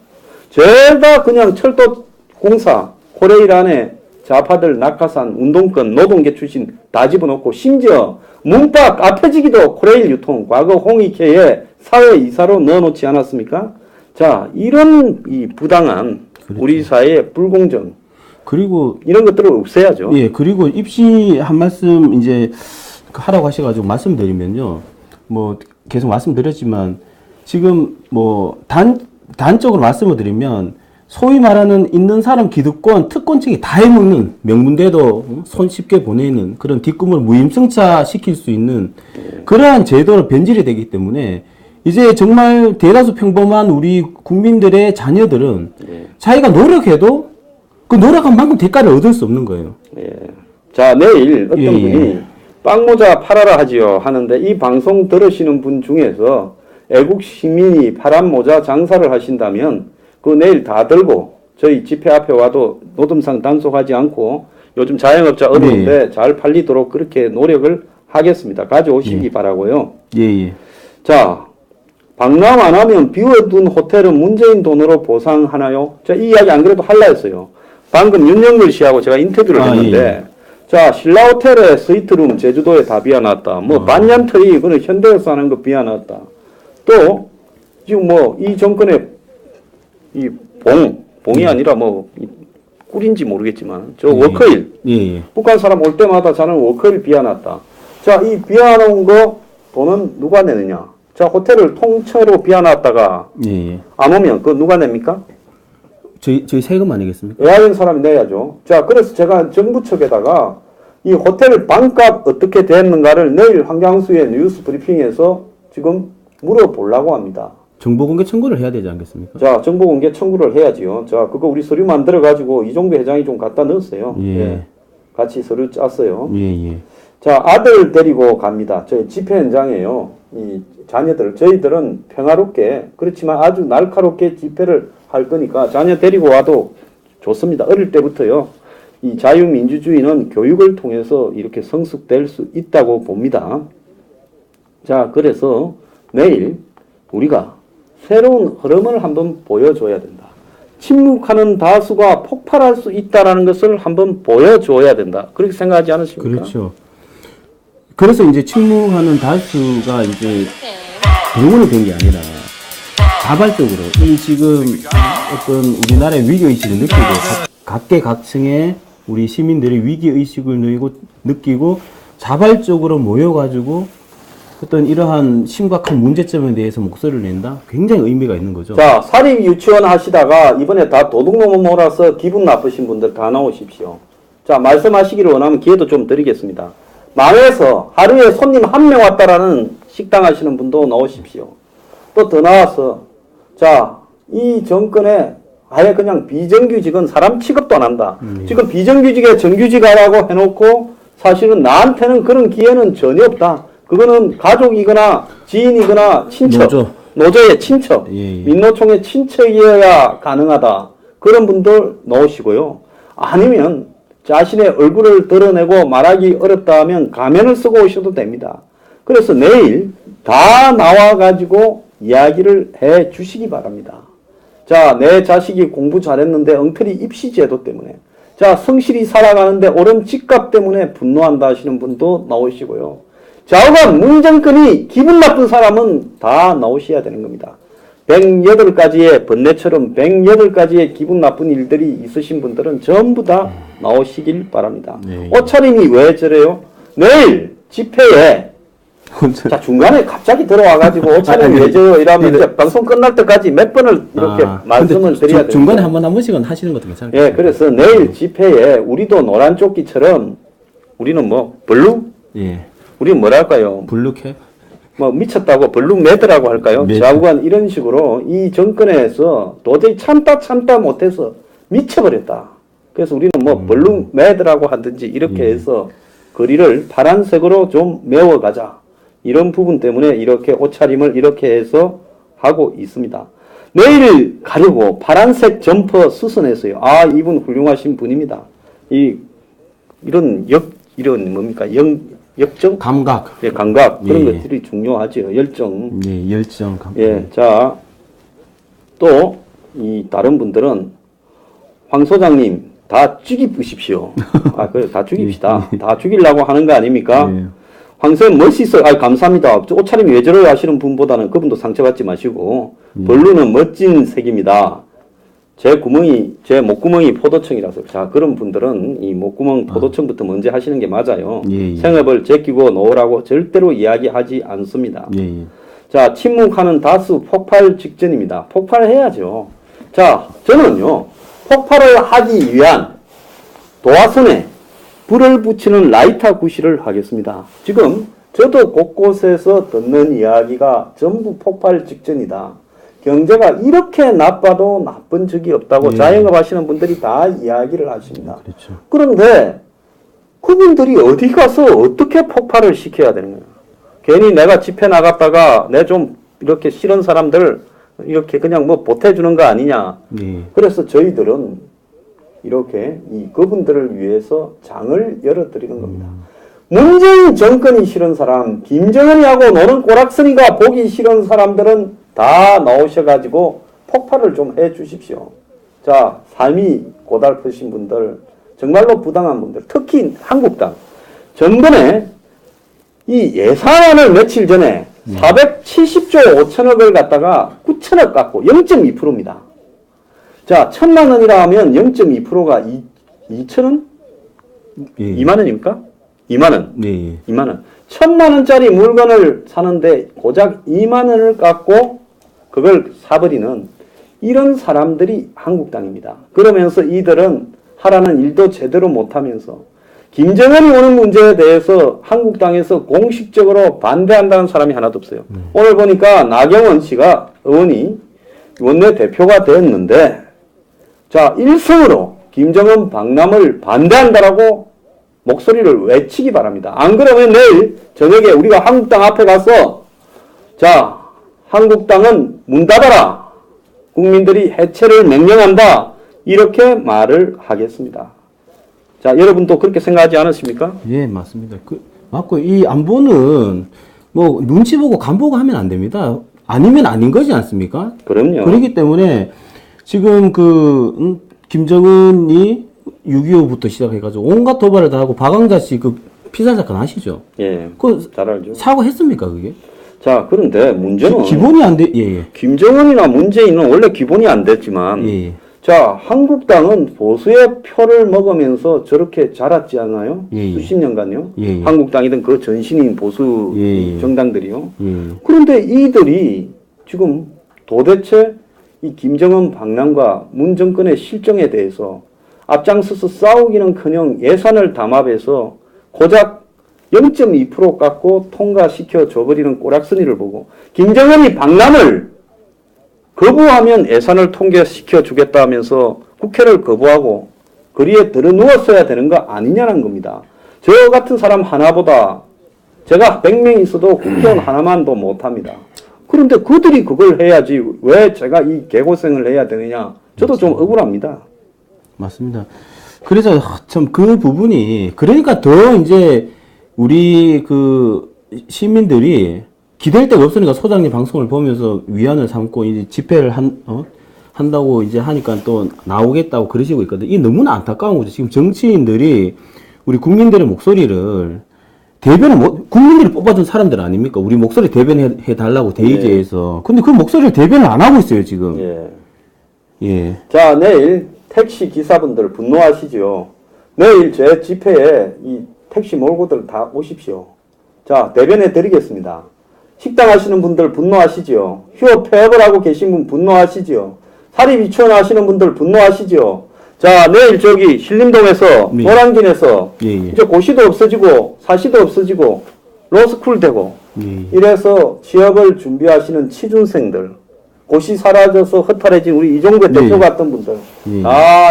죄다 그냥 철도 공사 코레일 안에 좌파들 낙하산 운동권 노동계 출신 다 집어넣고 심지어 문박 앞에지기도 코레일 유통 과거 홍익회의 사회이사로 넣어놓지 않았습니까? 자 이런 이 부당한 그렇죠. 우리 사회의 불공정 그리고 이런 것들을 없애야죠. 예, 그리고 입시 한 말씀 이제 하라고 하셔가지고 말씀드리면요. 뭐 계속 말씀드렸지만 지금 뭐 단적으로 말씀을 드리면 소위 말하는 있는 사람 기득권 특권층이 다 해먹는 명문대도 손쉽게 보내는 그런 뒷꿈을 무임승차 시킬 수 있는 그러한 제도로 변질이 되기 때문에 이제 정말 대다수 평범한 우리 국민들의 자녀들은 자기가 노력해도 그 노력한 만큼 대가를 얻을 수 없는 거예요. 예. 자 내일 어떤 예, 분이 예. 빵모자 팔아라 하지요 하는데 이 방송 들으시는 분 중에서 애국 시민이 파란 모자 장사를 하신다면 그 내일 다 들고 저희 집회 앞에 와도 노점상 단속하지 않고 요즘 자영업자 어려운데 잘 팔리도록 그렇게 노력을 하겠습니다. 가져오시기 바라고요. 예. 자 방남 안 하면 비워둔 호텔은 문재인 돈으로 보상하나요? 자, 이 이야기 안 그래도 할라 했어요. 방금 윤영글 씨하고 제가 인터뷰를 했는데 예. 자 신라 호텔에 스위트룸 제주도에 다 비워놨다. 뭐 반얀트리 그는 현대에서 하는 거 비워놨다. 또 지금 뭐 이 정권의 이 봉이 아니라 뭐 꿀인지 모르겠지만 저 워커힐 예. 북한 사람 올 때마다 자는 워커힐 비워놨다. 자 이 비워놓은 거 돈은 누가 내느냐? 자 호텔을 통째로 비워놨다가 예. 안 오면 그거 누가 냅니까? 저희 세금 아니겠습니까? 외화된 사람이 내야죠. 자 그래서 제가 정부 측에다가 이 호텔 방값 어떻게 됐는가를 내일 황장수의 뉴스 브리핑에서 지금 물어보려고 합니다. 정보공개 청구를 해야 되지 않겠습니까? 자 정보 공개 청구를 해야지요. 자 그거 우리 서류 만들어 가지고 이종배 회장이 좀 갖다 넣었어요. 예. 같이 서류 짰어요. 예. 자 아들 데리고 갑니다. 저희 집회 현장에요. 이 자녀들 저희들은 평화롭게 그렇지만 아주 날카롭게 집회를 할 거니까 자녀 데리고 와도 좋습니다. 어릴 때부터요. 이 자유민주주의는 교육을 통해서 이렇게 성숙될 수 있다고 봅니다. 자 그래서 내일 우리가 새로운 흐름을 한번 보여줘야 된다. 침묵하는 다수가 폭발할 수 있다는 것을 한번 보여줘야 된다. 그렇게 생각하지 않으십니까? 그렇죠. 그래서 이제 침묵하는 다수가 이제 병원이 된 게 아니라 자발적으로 이 지금 어떤 우리나라의 위기의식을 느끼고 각계각층의 우리 시민들이 위기의식을 느끼고 자발적으로 모여가지고 어떤 이러한 심각한 문제점에 대해서 목소리를 낸다? 굉장히 의미가 있는 거죠. 자, 사립 유치원 하시다가 이번에 다 도둑놈 몰아서 기분 나쁘신 분들 다 나오십시오. 자, 말씀하시기를 원하면 기회도 좀 드리겠습니다. 망해서 하루에 손님 한 명 왔다라는 식당 하시는 분도 나오십시오. 또 더 나와서 자, 이 정권에 아예 그냥 비정규직은 사람 취급도 안 한다. 지금 비정규직에 정규직하라고 해놓고 사실은 나한테는 그런 기회는 전혀 없다. 그거는 가족이거나 지인이거나 친척, 노조의 친척, 민노총의 친척이어야 가능하다. 그런 분들 나오시고요. 아니면 자신의 얼굴을 드러내고 말하기 어렵다 하면 가면을 쓰고 오셔도 됩니다. 그래서 내일 다 나와가지고 이야기를 해 주시기 바랍니다. 자, 내 자식이 공부 잘했는데 엉터리 입시 제도 때문에, 자, 성실히 살아가는데 오른 집값 때문에 분노한다 하시는 분도 나오시고요. 좌우간 문정권이 기분 나쁜 사람은 다 나오셔야 되는 겁니다. 108가지의 번뇌처럼 108가지의 기분 나쁜 일들이 있으신 분들은 전부 다 나오시길 바랍니다. 옷차림이 왜 저래요? 내일 집회에 자, 중간에 갑자기 들어와가지고 옷차림이 왜 저래요? 이러면 이제 방송 끝날 때까지 몇 번을 이렇게 말씀을 드려야 돼요. 중간에 한 번씩은 하시는 것도 괜찮아요. 예, 그래서 내일 집회에 우리도 노란 조끼처럼 우리는 뭐 블루? 예. 우리는 뭐랄까요? 블루캡? 뭐 미쳤다고 블루 매드라고 할까요? 좌우간 이런 식으로 이 정권에서 도저히 참다 못해서 미쳐버렸다. 그래서 우리는 뭐 블루 매드라고 하든지 이렇게 해서 거리를 파란색으로 좀 메워가자. 이런 부분 때문에 이렇게 옷차림을 이렇게 해서 하고 있습니다. 내일 가려고 파란색 점퍼 수선했어요. 아, 이분 훌륭하신 분입니다. 이런 뭡니까? 역정? 감각. 예, 감각. 그런 것들이 중요하죠. 열정. 예, 열정. 감각. 예, 자, 또, 다른 분들은, 황 소장님, 다 죽이십시오. 아, 그래, 다 죽입시다. 다 죽이려고 하는 거 아닙니까? 황선 멋있어요. 아, 감사합니다. 옷차림이 왜 저래요 하시는 분보다는 그분도 상처받지 마시고, 블루는 멋진 색입니다. 제 목구멍이 포도청이라서. 자, 그런 분들은 이 목구멍 포도청부터 먼저 하시는 게 맞아요. 생업을 제끼고 놓으라고 절대로 이야기하지 않습니다. 자, 침묵하는 다수 폭발 직전입니다. 폭발해야죠. 자, 저는요, 폭발을 하기 위한 도화선에 불을 붙이는 라이터 구실을 하겠습니다. 지금 저도 곳곳에서 듣는 이야기가 전부 폭발 직전이다. 경제가 이렇게 나빠도 나쁜 적이 없다고 자영업 하시는 분들이 다 이야기를 하십니다. 그렇죠. 그런데 그분들이 어디 가서 어떻게 폭발을 시켜야 되는 거예요? 괜히 내가 집회 나갔다가 내 좀 이렇게 싫은 사람들 이렇게 그냥 뭐 보태주는 거 아니냐. 그래서 저희들은 이렇게 그분들을 위해서 장을 열어드리는 겁니다. 문재인 정권이 싫은 사람, 김정은이하고 노는 꼬락서니가 보기 싫은 사람들은 다 나오셔가지고 폭발을 좀 해 주십시오. 자, 삶이 고달프신 분들, 정말로 부당한 분들, 특히 한국당. 전번에 이 예산안을 며칠 전에 470조 5천억을 갖다가 9천억 갖고 0.2%입니다. 자, 1,000만 원이라 하면 0.2%가 2천원? 2만 원입니까? 2만 원. 2만 원. 1,000만 원짜리 물건을 사는데 고작 2만 원을 갖고 그걸 사버리는 이런 사람들이 한국당입니다. 그러면서 이들은 하라는 일도 제대로 못하면서 김정은이 오는 문제에 대해서 한국당에서 공식적으로 반대한다는 사람이 하나도 없어요. 오늘 보니까 나경원 씨가 의원이 원내대표가 됐는데 자, 일성으로 김정은 방남을 반대한다라고 목소리를 외치기 바랍니다. 안 그러면 내일 저녁에 우리가 한국당 앞에 가서 자, 한국당은 문 닫아라. 국민들이 해체를 명령한다. 이렇게 말을 하겠습니다. 자, 여러분도 그렇게 생각하지 않으십니까? 예, 맞습니다. 맞고, 이 안보는 뭐 눈치 보고 간 보고 하면 안 됩니다. 아니면 아닌 거지 않습니까? 그럼요. 그렇기 때문에 지금 김정은이 6.25부터 시작해가지고 온갖 도발을 다 하고 박광자 씨 피살 사건 아시죠? 예. 잘 알죠. 사과했습니까, 그게? 자, 그런데 문제는 기본이 안 돼. 예. 김정은이나 문재인은 원래 기본이 안 됐지만 예. 자, 한국당은 보수의 표를 먹으면서 저렇게 자랐지 않아요? 수십 년간요. 한국당이든 그 전신인 보수 정당들이요. 그런데 이들이 지금 도대체 이 김정은 방남과 문 정권의 실정에 대해서 앞장서서 싸우기는커녕 예산을 담합해서 고작 0.2% 깎고 통과시켜 줘버리는 꼬락서니를 보고 김정은이 방남을 거부하면 예산을 통과시켜 주겠다 하면서 국회를 거부하고 거리에 들어 누웠어야 되는 거 아니냐는 겁니다. 저 같은 사람 하나보다 제가 100명 있어도 국회의원 하나만도 못합니다. 그런데 그들이 그걸 해야지 왜 제가 이 개고생을 해야 되느냐. 저도 좀 억울합니다. 맞습니다. 그래서 참 그 부분이 그러니까 더 이제 우리 그 시민들이 기댈 데가 없으니까 소장님 방송을 보면서 위안을 삼고 이제 집회를 한다고 이제 하니까 또 나오겠다고 그러시고 있거든요. 이게 너무나 안타까운 거죠. 지금 정치인들이 우리 국민들의 목소리를 국민들이 뽑아준 사람들 아닙니까? 우리 목소리 대변해 달라고 대의제에서. 근데 그 목소리를 대변을 안 하고 있어요, 지금. 예. 자, 내일 택시 기사분들 분노하시죠. 내일 제 집회에 이 택시 몰고들 다 오십시오. 자, 대변해 드리겠습니다. 식당 하시는 분들 분노하시죠. 휴업 폐업을 하고 계신 분 분노하시죠. 사립 유치원 하시는 분들 분노하시죠. 자, 내일 저기 신림동에서 네. 노량진에서 예. 이제 고시도 없어지고 사시도 없어지고 로스쿨 되고 예. 이래서 취업을 준비하시는 취준생들 고시 사라져서 허탈해진 우리 이종배 네. 대표 같은 분들 네.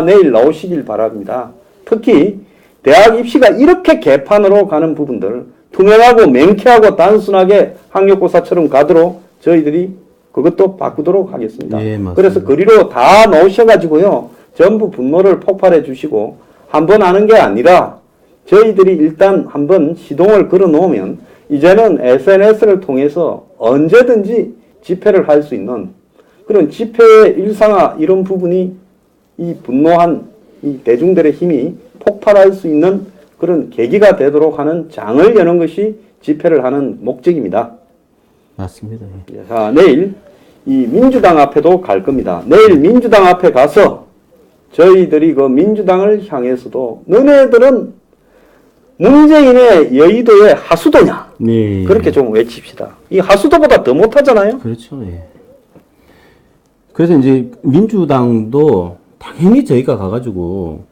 내일 나오시길 바랍니다. 특히 대학 입시가 이렇게 개판으로 가는 부분들 투명하고 맹쾌하고 단순하게 학력고사처럼 가도록 저희들이 그것도 바꾸도록 하겠습니다. 예, 맞습니다. 그래서 거리로 다 나오셔가지고요. 전부 분노를 폭발해 주시고 한번 하는 게 아니라 저희들이 일단 한번 시동을 걸어 놓으면 이제는 SNS를 통해서 언제든지 집회를 할 수 있는 그런 집회의 일상화 이런 부분이 이 분노한 이 대중들의 힘이 폭발할 수 있는 그런 계기가 되도록 하는 장을 여는 것이 집회를 하는 목적입니다. 맞습니다. 예. 자, 내일 이 민주당 앞에도 갈 겁니다. 내일 민주당 앞에 가서 저희들이 그 민주당을 향해서도 너네들은 문재인의 여의도의 하수도냐? 네. 그렇게 좀 외칩시다. 이 하수도보다 더 못하잖아요? 그렇죠. 예. 그래서 이제 민주당도 당연히 저희가 가가지고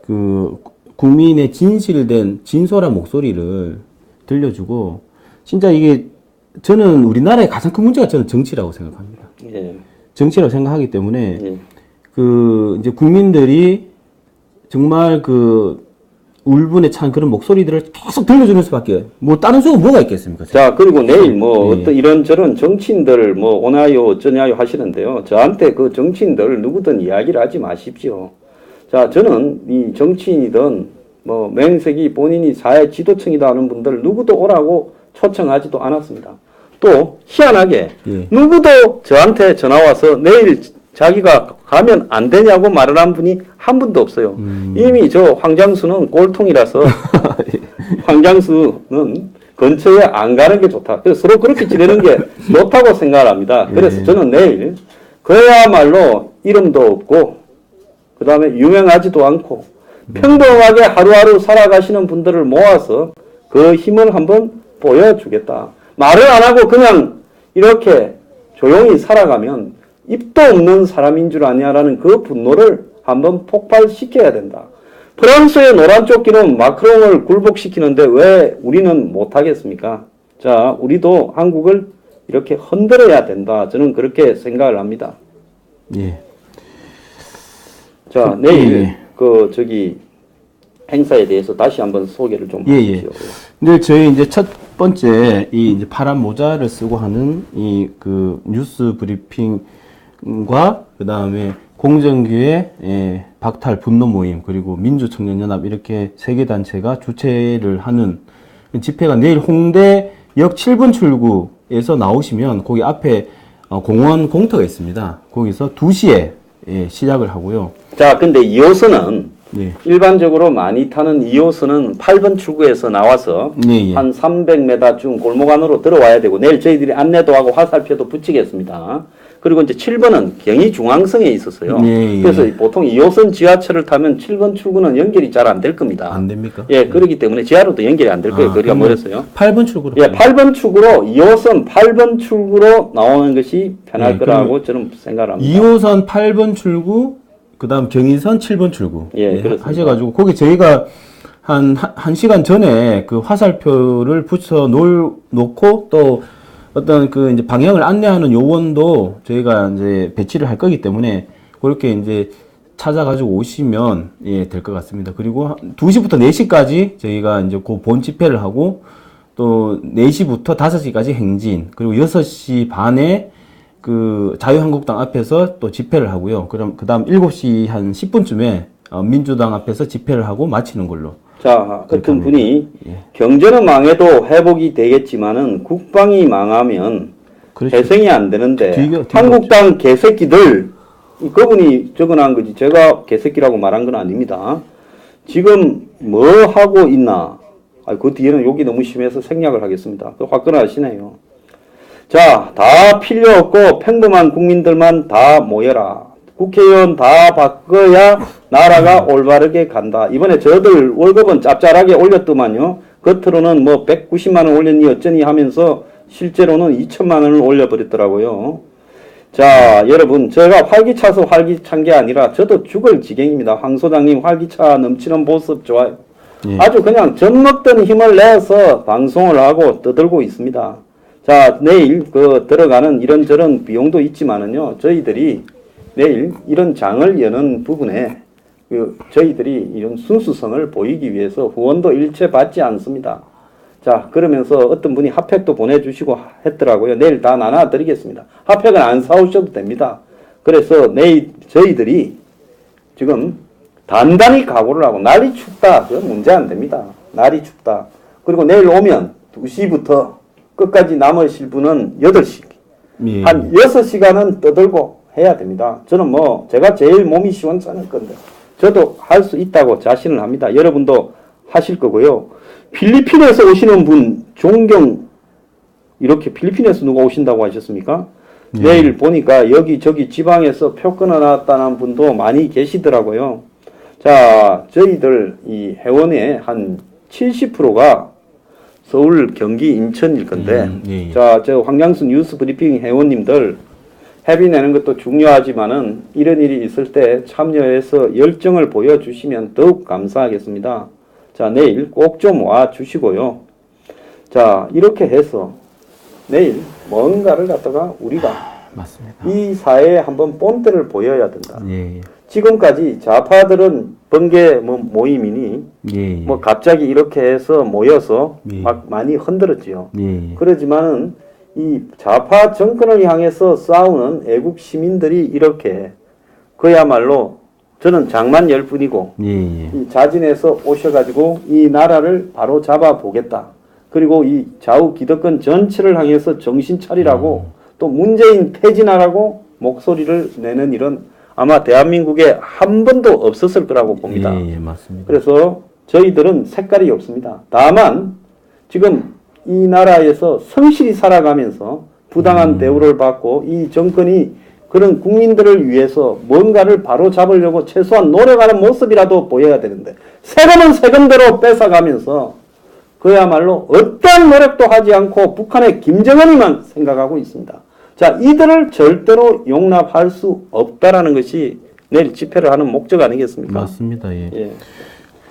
그 국민의 진실된 진솔한 목소리를 들려주고 진짜 이게 저는 우리나라의 가장 큰 문제가 저는 정치라고 생각합니다. 예. 정치라고 생각하기 때문에 예. 그 이제 국민들이 정말 그 울분에 찬 그런 목소리들을 계속 들려주는 수밖에 뭐 다른 수가 뭐가 있겠습니까? 자, 그리고 내일 뭐 예. 어떤 이런저런 정치인들 뭐 오나요 어쩌냐요 하시는데요. 저한테 그 정치인들 누구든 이야기를 하지 마십시오. 자, 저는 이 정치인이든 뭐 맹색이 본인이 사회 지도층이다 하는 분들 누구도 오라고 초청하지도 않았습니다. 또 희한하게 예. 누구도 저한테 전화 와서 내일 자기가 가면 안 되냐고 말을 한 분이 한 분도 없어요. 이미 저 황장수는 꼴통이라서 황장수는 근처에 안 가는 게 좋다. 그래서 서로 그렇게 지내는 게 좋다고 생각을 합니다. 그래서 저는 내일 그야말로 이름도 없고 그 다음에 유명하지도 않고 평범하게 하루하루 살아가시는 분들을 모아서 그 힘을 한번 보여주겠다. 말을 안 하고 그냥 이렇게 조용히 살아가면 입도 없는 사람인 줄 아냐라는 그 분노를 한번 폭발시켜야 된다. 프랑스의 노란 조끼는 마크롱을 굴복시키는데 왜 우리는 못하겠습니까? 자, 우리도 한국을 이렇게 흔들어야 된다. 저는 그렇게 생각을 합니다. 예. 자, 내일 저기 행사에 대해서 다시 한번 소개를 좀 해주십시오. 근데 저희 이제 첫 번째 이 이제 파란 모자를 쓰고 하는 이 그 뉴스 브리핑과 그 다음에 공정교회 박탈 분노 모임 그리고 민주청년연합 이렇게 세 개 단체가 주최를 하는 집회가 내일 홍대역 7번 출구에서 나오시면 거기 앞에 공원 공터가 있습니다. 거기서 2시에 시작을 하고요. 자, 근데 2호선은 예. 일반적으로 많이 타는 2호선은 8번 출구에서 나와서 예. 한 300m 중 골목 안으로 들어와야 되고 내일 저희들이 안내도 하고 화살표도 붙이겠습니다. 그리고 이제 7번은 경의중앙성에 있었어요. 예. 그래서 보통 2호선 지하철을 타면 7번 출구는 연결이 잘 안 될 겁니다. 안 됩니까? 예, 그렇기 때문에 지하로도 연결이 안 될 거예요. 거리가 멀었어요. 8번 출구로. 예, 8번 출구로 2호선 8번 출구로 나오는 것이 편할 거라고 저는 생각을 합니다. 2호선 8번 출구, 그 다음 경의선 7번 출구. 예, 그렇습니다. 하셔가지고, 거기 저희가 한 시간 전에 그 화살표를 놓고 또 어떤 그 이제 방향을 안내하는 요원도 저희가 이제 배치를 할 거기 때문에 그렇게 이제 찾아가지고 오시면 예, 될 것 같습니다. 그리고 2시부터 4시까지 저희가 이제 그 본 집회를 하고 또 4시부터 5시까지 행진, 그리고 6시 반에 그 자유한국당 앞에서 또 집회를 하고요. 그럼 그다음 7시 한 10분쯤에 민주당 앞에서 집회를 하고 마치는 걸로. 자, 어떤 합니다. 분이 예. 경제는 망해도 회복이 되겠지만은 국방이 망하면 그렇죠. 재생이 안 되는데 뒤가 한국당 개새끼들, 그분이 적어놓은 거지 제가 개새끼라고 말한 건 아닙니다. 지금 뭐 하고 있나? 그 뒤에는 욕이 너무 심해서 생략을 하겠습니다. 화끈하시네요. 자, 다 필요 없고 평범한 국민들만 다 모여라. 국회의원 다 바꿔야 나라가 올바르게 간다. 이번에 저들 월급은 짭짤하게 올렸더만요. 겉으로는 뭐 190만 원 올렸니 어쩌니 하면서 실제로는 2천만 원을 올려버렸더라고요. 자, 여러분, 제가 활기차서 활기찬 게 아니라 저도 죽을 지경입니다. 황 소장님 활기차 넘치는 모습 좋아요. 예. 아주 그냥 젖먹던 힘을 내서 방송을 하고 떠들고 있습니다. 자, 내일 들어가는 이런저런 비용도 있지만은요, 저희들이 내일 이런 장을 여는 부분에 저희들이 이런 순수성을 보이기 위해서 후원도 일체 받지 않습니다. 자, 그러면서 어떤 분이 핫팩도 보내주시고 했더라고요. 내일 다 나눠드리겠습니다. 핫팩은 안 사오셔도 됩니다. 그래서 내일 저희들이 지금 단단히 각오를 하고, 날이 춥다, 그건 문제 안 됩니다. 날이 춥다. 그리고 내일 오면 2시부터 끝까지 남으실 분은 8시. 예. 한 6시간은 떠들고 해야 됩니다. 저는 뭐 제가 제일 몸이 시원찮을 건데 저도 할 수 있다고 자신을 합니다. 여러분도 하실 거고요. 필리핀에서 오시는 분 존경, 이렇게 필리핀에서 누가 오신다고 하셨습니까? 예. 내일 보니까 여기저기 지방에서 표 끊어놨다는 분도 많이 계시더라고요. 자, 저희들 이 회원의 한 70%가 서울, 경기, 인천일 건데, 예. 자, 저 황양수 뉴스 브리핑 회원님들 회비 내는 것도 중요하지만은 이런 일이 있을 때 참여해서 열정을 보여주시면 더욱 감사하겠습니다. 자, 내일 꼭 좀 와 주시고요. 자, 이렇게 해서 내일 뭔가를 갖다가 우리가 맞습니다. 이 사회에 한번 본때를 보여야 된다. 예. 지금까지 좌파들은 번개 모임이니 예. 뭐 갑자기 이렇게 해서 모여서 예. 막 많이 흔들었지요. 예. 그러지만은 이 좌파 정권을 향해서 싸우는 애국 시민들이 이렇게 그야말로 저는 장만 10분이고 예. 이 자진해서 오셔가지고 이 나라를 바로 잡아 보겠다. 그리고 이 좌우 기득권 전체를 향해서 정신 차리라고 또 문재인 퇴진하라고 목소리를 내는 일은 아마 대한민국에 한 번도 없었을 거라고 봅니다. 예, 맞습니다. 그래서 저희들은 색깔이 없습니다. 다만 지금 이 나라에서 성실히 살아가면서 부당한 대우를 받고 이 정권이 그런 국민들을 위해서 뭔가를 바로 잡으려고 최소한 노력하는 모습이라도 보여야 되는데 세금은 세금대로 뺏어가면서 그야말로 어떠한 노력도 하지 않고 북한의 김정은이만 생각하고 있습니다. 자, 이들을 절대로 용납할 수 없다라는 것이 내일 집회를 하는 목적 아니겠습니까? 맞습니다. 예. 예.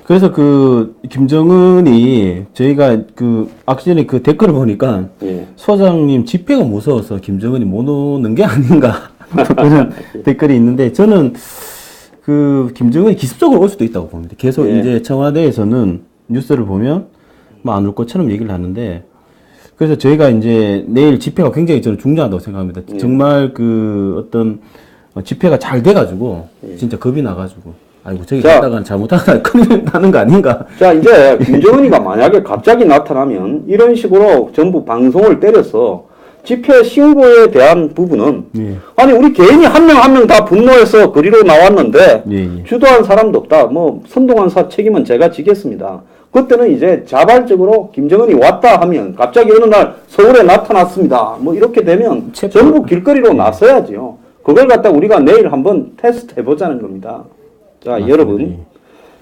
그래서 그 김정은이 저희가 그 아까 전에 그 댓글을 보니까 예. 소장님 집회가 무서워서 김정은이 못 오는 게 아닌가 그런 댓글이 있는데 저는 그 김정은이 기습적으로 올 수도 있다고 봅니다. 계속 예. 이제 청와대에서는 뉴스를 보면 뭐 안 올 것처럼 얘기를 하는데 그래서 저희가 이제 내일 집회가 굉장히 저는 중요하다고 생각합니다. 예. 정말 그 어떤 집회가 잘 돼가지고 진짜 겁이 나가지고 아이고 저기 자. 갔다가 잘못하다 큰일 나는 거 아닌가. 자, 이제 김정은이가 만약에 갑자기 나타나면 이런 식으로 전부 방송을 때려서 집회 신고에 대한 부분은 예. 아니 우리 개인이 한 명 한 명 다 분노해서 거리로 나왔는데 예, 예. 주도한 사람도 없다. 뭐 선동한 책임은 제가 지겠습니다. 그때는 이제 자발적으로 김정은이 왔다 하면 갑자기 어느 날 서울에 나타났습니다. 뭐 이렇게 되면 전부 길거리로 나서야죠. 그걸 갖다 우리가 내일 한번 테스트 해보자는 겁니다. 자, 맞습니다. 여러분.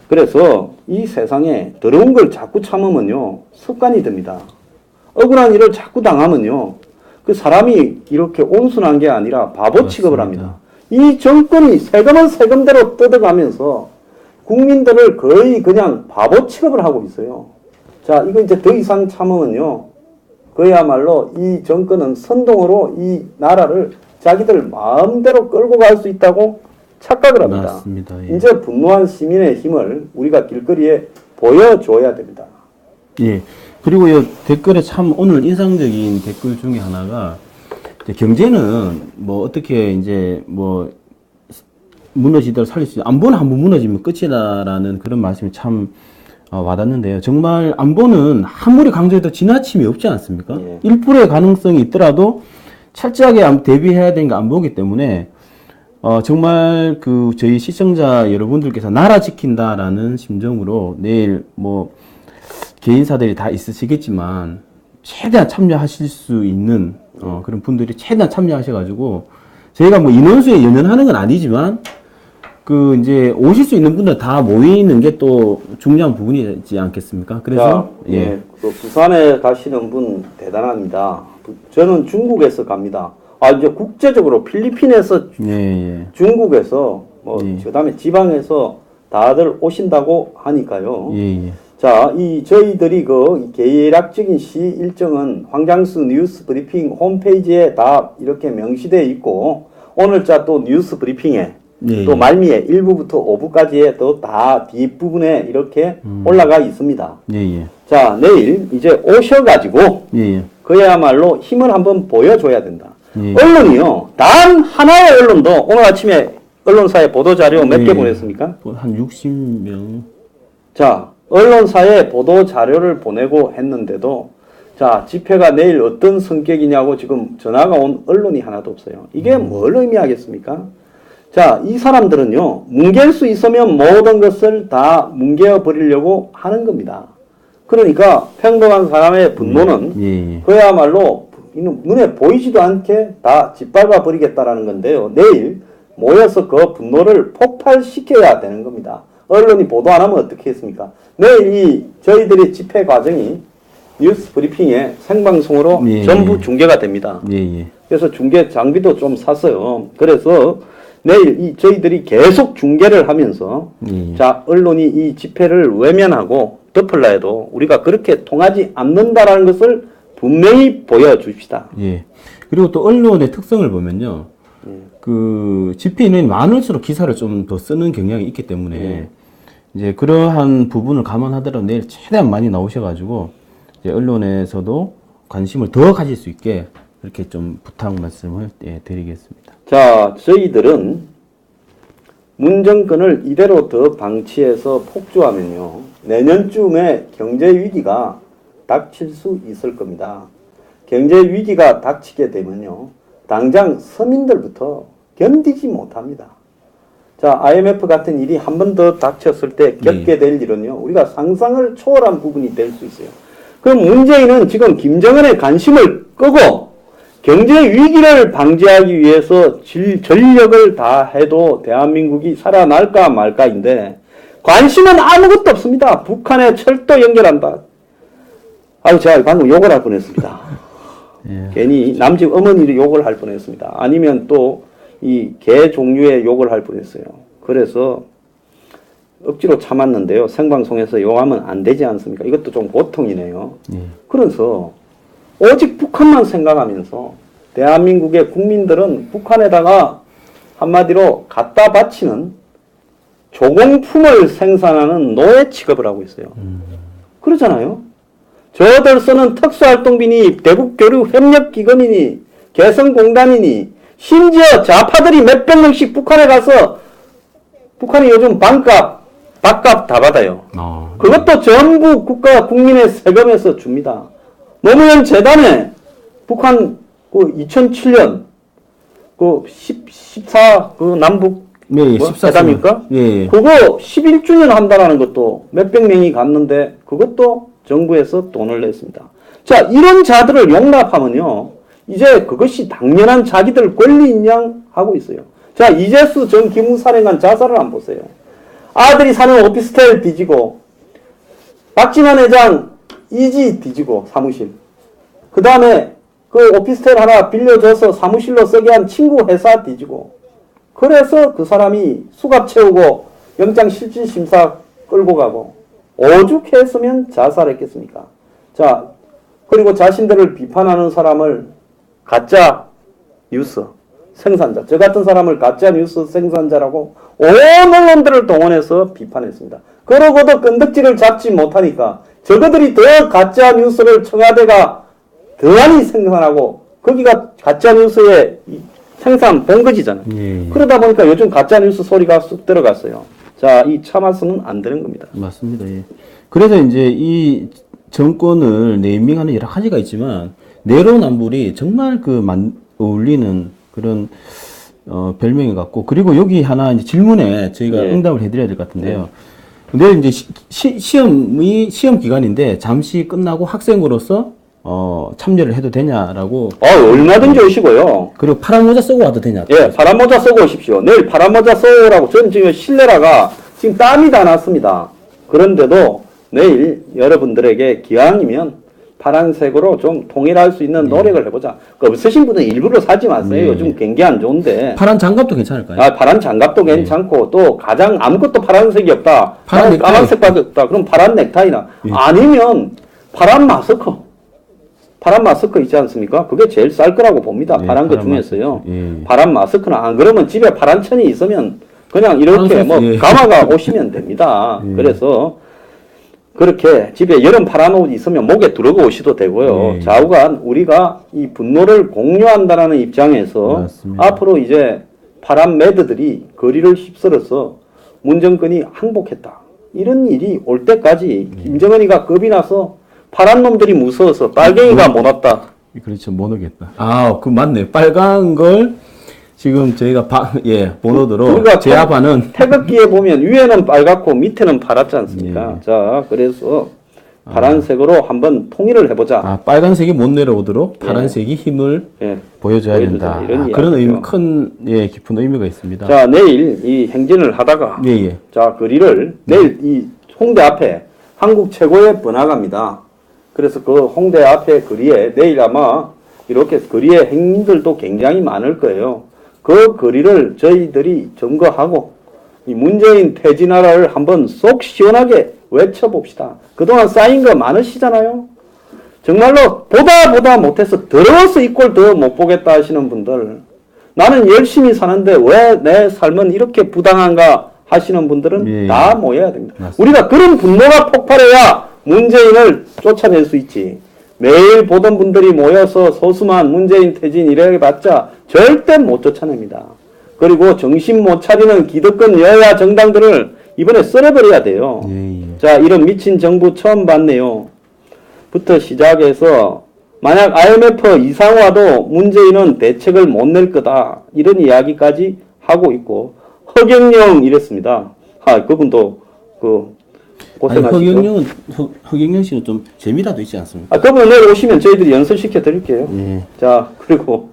그래서 이 세상에 더러운 걸 자꾸 참으면요, 습관이 됩니다. 억울한 일을 자꾸 당하면요, 그 사람이 이렇게 온순한 게 아니라 바보 취급을 합니다. 이 정권이 세금은 세금대로 뜯어가면서 국민들을 거의 그냥 바보 취급을 하고 있어요. 자, 이거 이제 더 이상 참으면요. 그야말로 이 정권은 선동으로 이 나라를 자기들 마음대로 끌고 갈 수 있다고 착각을 합니다. 맞습니다. 예. 이제 분노한 시민의 힘을 우리가 길거리에 보여줘야 됩니다. 예. 그리고 이 댓글에 참 오늘 인상적인 댓글 중에 하나가 이제 경제는 뭐 어떻게 이제 뭐 무너지더라도 살릴 수 있는 안보는 한번 무너지면 끝이다라는 그런 말씀이 참 와닿는데요. 정말 안보는 아무리 강조해도 지나침이 없지 않습니까? 예. 1%의 가능성이 있더라도 철저하게 대비해야 되는 게 안보기 때문에 정말 그 저희 시청자 여러분들께서 나라 지킨다라는 심정으로 내일 뭐 개인사들이 다 있으시겠지만 최대한 참여하실 수 있는 그런 분들이 최대한 참여하셔가지고 저희가 뭐 인원수에 연연하는 건 아니지만 그 이제 오실 수 있는 분들 다 모이는 게 또 중요한 부분이지 않겠습니까? 그래서 자, 예. 그 부산에 가시는 분 대단합니다. 저는 중국에서 갑니다. 아, 이제 국제적으로 필리핀에서 예. 중국에서 뭐 예. 그다음에 지방에서 다들 오신다고 하니까요. 예. 자, 이 저희들이 그 계략적인 시 일정은 황장수 뉴스 브리핑 홈페이지에 다 이렇게 명시되어 있고 오늘자 또 뉴스 브리핑에 예. 또 말미에 1부부터 5부까지에 또 다 뒷부분에 이렇게 올라가 있습니다. 예. 자, 내일 이제 오셔가지고 예. 그야말로 힘을 한번 보여줘야 된다. 예. 언론이요. 단 하나의 언론도 오늘 아침에 언론사에 보도자료 몇 개 예. 보냈습니까? 한 60명. 자, 언론사에 보도자료를 보내고 했는데도 자, 집회가 내일 어떤 성격이냐고 지금 전화가 온 언론이 하나도 없어요. 이게 뭘 의미하겠습니까? 자, 이 사람들은요, 뭉갤 수 있으면 모든 것을 다 뭉개어 버리려고 하는 겁니다. 그러니까 평범한 사람의 분노는 예. 그야말로 눈에 보이지도 않게 다 짓밟아 버리겠다라는 건데요. 내일 모여서 그 분노를 폭발시켜야 되는 겁니다. 언론이 보도 안 하면 어떻게 했습니까? 내일 이 저희들의 집회 과정이 뉴스 브리핑에 생방송으로 예. 전부 중계가 됩니다. 예. 그래서 중계 장비도 좀 샀어요. 그래서 내일 이 저희들이 계속 중계를 하면서 예. 자, 언론이 이 집회를 외면하고 덮으려 해도 우리가 그렇게 통하지 않는다라는 것을 분명히 보여줍시다. 예. 그리고 또 언론의 특성을 보면요. 그 집회 인원이 많을수록 기사를 좀 더 쓰는 경향이 있기 때문에 이제 그러한 부분을 감안하더라도 내일 최대한 많이 나오셔가지고 이제 언론에서도 관심을 더 가질 수 있게 이렇게 좀 부탁 말씀을 드리겠습니다. 자, 저희들은 문정권을 이대로 더 방치해서 폭주하면요. 내년쯤에 경제 위기가 닥칠 수 있을 겁니다. 경제 위기가 닥치게 되면요. 당장 서민들부터 견디지 못합니다. 자, IMF 같은 일이 한 번 더 닥쳤을 때 겪게 될 일은요. 우리가 상상을 초월한 부분이 될 수 있어요. 그럼 문재인은 지금 김정은의 관심을 끄고 경제 위기를 방지하기 위해서 전력을 다해도 대한민국이 살아날까 말까인데 관심은 아무것도 없습니다. 북한의 철도 연결한다. 아유, 제가 방금 욕을 할 뻔했습니다. 예. 괜히 남집 어머니를 욕을 할 뻔했습니다. 아니면 또 이 개 종류의 욕을 할 뻔했어요. 그래서 억지로 참았는데요. 생방송에서 욕하면 안 되지 않습니까? 이것도 좀 고통이네요. 예. 그래서 오직 북한만 생각하면서 대한민국의 국민들은 북한에다가 한마디로 갖다 바치는 조공품을 생산하는 노예 취급을 하고 있어요. 그러잖아요. 저들 쓰는 특수활동비니 대북교류협력기금이니 개성공단이니 심지어 좌파들이 몇백 명씩 북한에 가서 북한이 요즘 밥값 다 받아요. 그것도 전부 국가 국민의 세금에서 줍니다. 노무현 재단에 북한 그 2007년 그 14 그 남북 네, 뭐 14 회담입니까? 예. 그거 11주년 한다라는 것도 몇백 명이 갔는데 그것도 정부에서 돈을 냈습니다. 자, 이런 자들을 용납하면요. 이제 그것이 당연한 자기들 권리인 양 하고 있어요. 자, 이재수 전 기무사령관 자살을 한번 보세요. 아들이 사는 오피스텔 뒤지고 박진환 회장 이지 뒤지고 사무실. 그 다음에 그 오피스텔 하나 빌려줘서 사무실로 쓰게 한 친구 회사 뒤지고. 그래서 그 사람이 수갑 채우고 영장 실질 심사 끌고 가고 오죽했으면 자살했겠습니까? 자, 그리고 자신들을 비판하는 사람을 가짜 뉴스 생산자, 저 같은 사람을 가짜 뉴스 생산자라고 온 언론들을 동원해서 비판했습니다. 그러고도 건덕지를 잡지 못하니까 저거들이 더 가짜 뉴스를 청와대가 더 많이 생산하고 거기가 가짜 뉴스의 생산 본거지잖아요. 예. 그러다 보니까 요즘 가짜 뉴스 소리가 쑥 들어갔어요. 자, 이 참아서는 안 되는 겁니다. 맞습니다. 예. 그래서 이제 이 정권을 네이밍하는 여러 가지가 있지만 내로남불이 정말 어울리는 그런 별명이 같고, 그리고 여기 하나 이제 질문에 저희가 예. 응답을 해드려야 될 것 같은데요. 내일 이제 시험 기간인데 잠시 끝나고 학생으로서 참여를 해도 되냐라고. 얼마든지 오시고요. 그리고 파란 모자 쓰고 와도 되냐. 예, 파란 모자 쓰고 오십시오. 내일 파란 모자 써오라고. 저는 지금 실내라가 지금 땀이 다 났습니다. 그런데도 내일 여러분들에게 기왕이면 파란색으로 좀 통일할 수 있는 노력을 해보자. 없으신 분은 일부러 사지 마세요. 요즘 경기 안 좋은데. 파란 장갑도 괜찮을까요? 파란 장갑도 괜찮고 또 가장 아무것도 파란색이 없다. 파란 넥타이. 까만색밖에 없다. 그럼 파란 넥타이나 아니면 파란 마스크. 파란 마스크 있지 않습니까? 그게 제일 쌀 거라고 봅니다. 예, 파란 거 파란 중에서요. 마스크. 예. 파란 마스크나 안 그러면 집에 파란 천이 있으면 그냥 이렇게 뭐 예. 감아가 오시면 됩니다. 그래서 그렇게 집에 여름 파란 옷 있으면 목에 두르고 오셔도 되고요. 예. 좌우간 우리가 이 분노를 공유한다라는 입장에서 맞습니다. 앞으로 이제 파란 매드들이 거리를 휩쓸어서 문정권이 항복했다. 이런 일이 올 때까지 김정은이가 겁이 나서 파란 놈들이 무서워서 빨갱이가 못 왔다. 그렇죠. 못 오겠다. 그 맞네. 빨간 걸 지금 저희가 번호대로 우리가 제압하는. 태극기에 보면 위에는 빨갛고 밑에는 파랗지 않습니까? 자, 그래서 파란색으로 한번 통일을 해보자. 빨간색이 못 내려오도록 파란색이 힘을 예. 보여줘야 된다. 이런 그런 이야기죠. 깊은 의미가 있습니다. 자, 내일 이 행진을 하다가 예. 자, 거리를 내일 이 홍대 앞에 한국 최고의 번화가입니다. 그래서 그 홍대 앞에 거리에 내일 아마 이렇게 거리에 행인들도 굉장히 많을 거예요. 그 거리를 저희들이 점거하고 이 문재인 퇴진하라를 한번 속 시원하게 외쳐봅시다. 그동안 쌓인 거 많으시잖아요. 정말로 보다 못해서 더러워서 이 꼴 더 못 보겠다 하시는 분들, 나는 열심히 사는데 왜 내 삶은 이렇게 부당한가 하시는 분들은 예. 다 모여야 됩니다. 맞습니다. 우리가 그런 분노가 폭발해야 문재인을 쫓아낼 수 있지. 매일 보던 분들이 모여서 소수만 문재인 퇴진 이래 봤자 절대 못 쫓아냅니다. 그리고 정신 못 차리는 기득권 여야 정당들을 이번에 썰어버려야 돼요. 예. 자, 이런 미친 정부 처음 봤네요. 부터 시작해서 만약 IMF 이상 와도 문재인은 대책을 못 낼 거다. 이런 이야기까지 하고 있고, 허경영 이랬습니다. 그분도 고생하시죠. 허경영 씨는 좀 재미라도 있지 않습니까? 그분 내일 오시면 저희들이 연설시켜 드릴게요. 예. 자, 그리고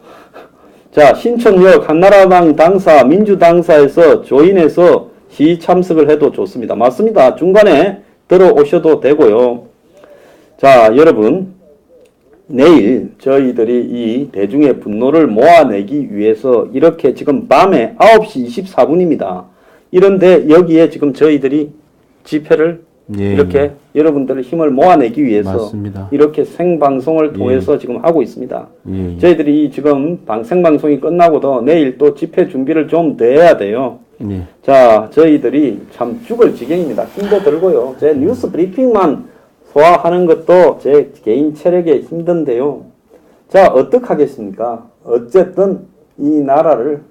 자, 신청역 한나라당 당사, 민주당사에서 조인해서 시위 참석을 해도 좋습니다. 맞습니다. 중간에 들어오셔도 되고요. 자, 여러분, 내일 저희들이 이 대중의 분노를 모아내기 위해서 이렇게 지금 밤에 9시 24분입니다. 이런데 여기에 지금 저희들이 집회를 이렇게 여러분들의 힘을 모아내기 위해서 맞습니다. 이렇게 생방송을 통해서 지금 하고 있습니다. 예. 저희들이 지금 생방송이 끝나고도 내일 또 집회 준비를 좀 더 해야 돼요. 예. 자, 저희들이 참 죽을 지경입니다. 힘도 들고요. 제 뉴스 브리핑만 소화하는 것도 제 개인 체력에 힘든데요. 자, 어떡하겠습니까? 어쨌든 이 나라를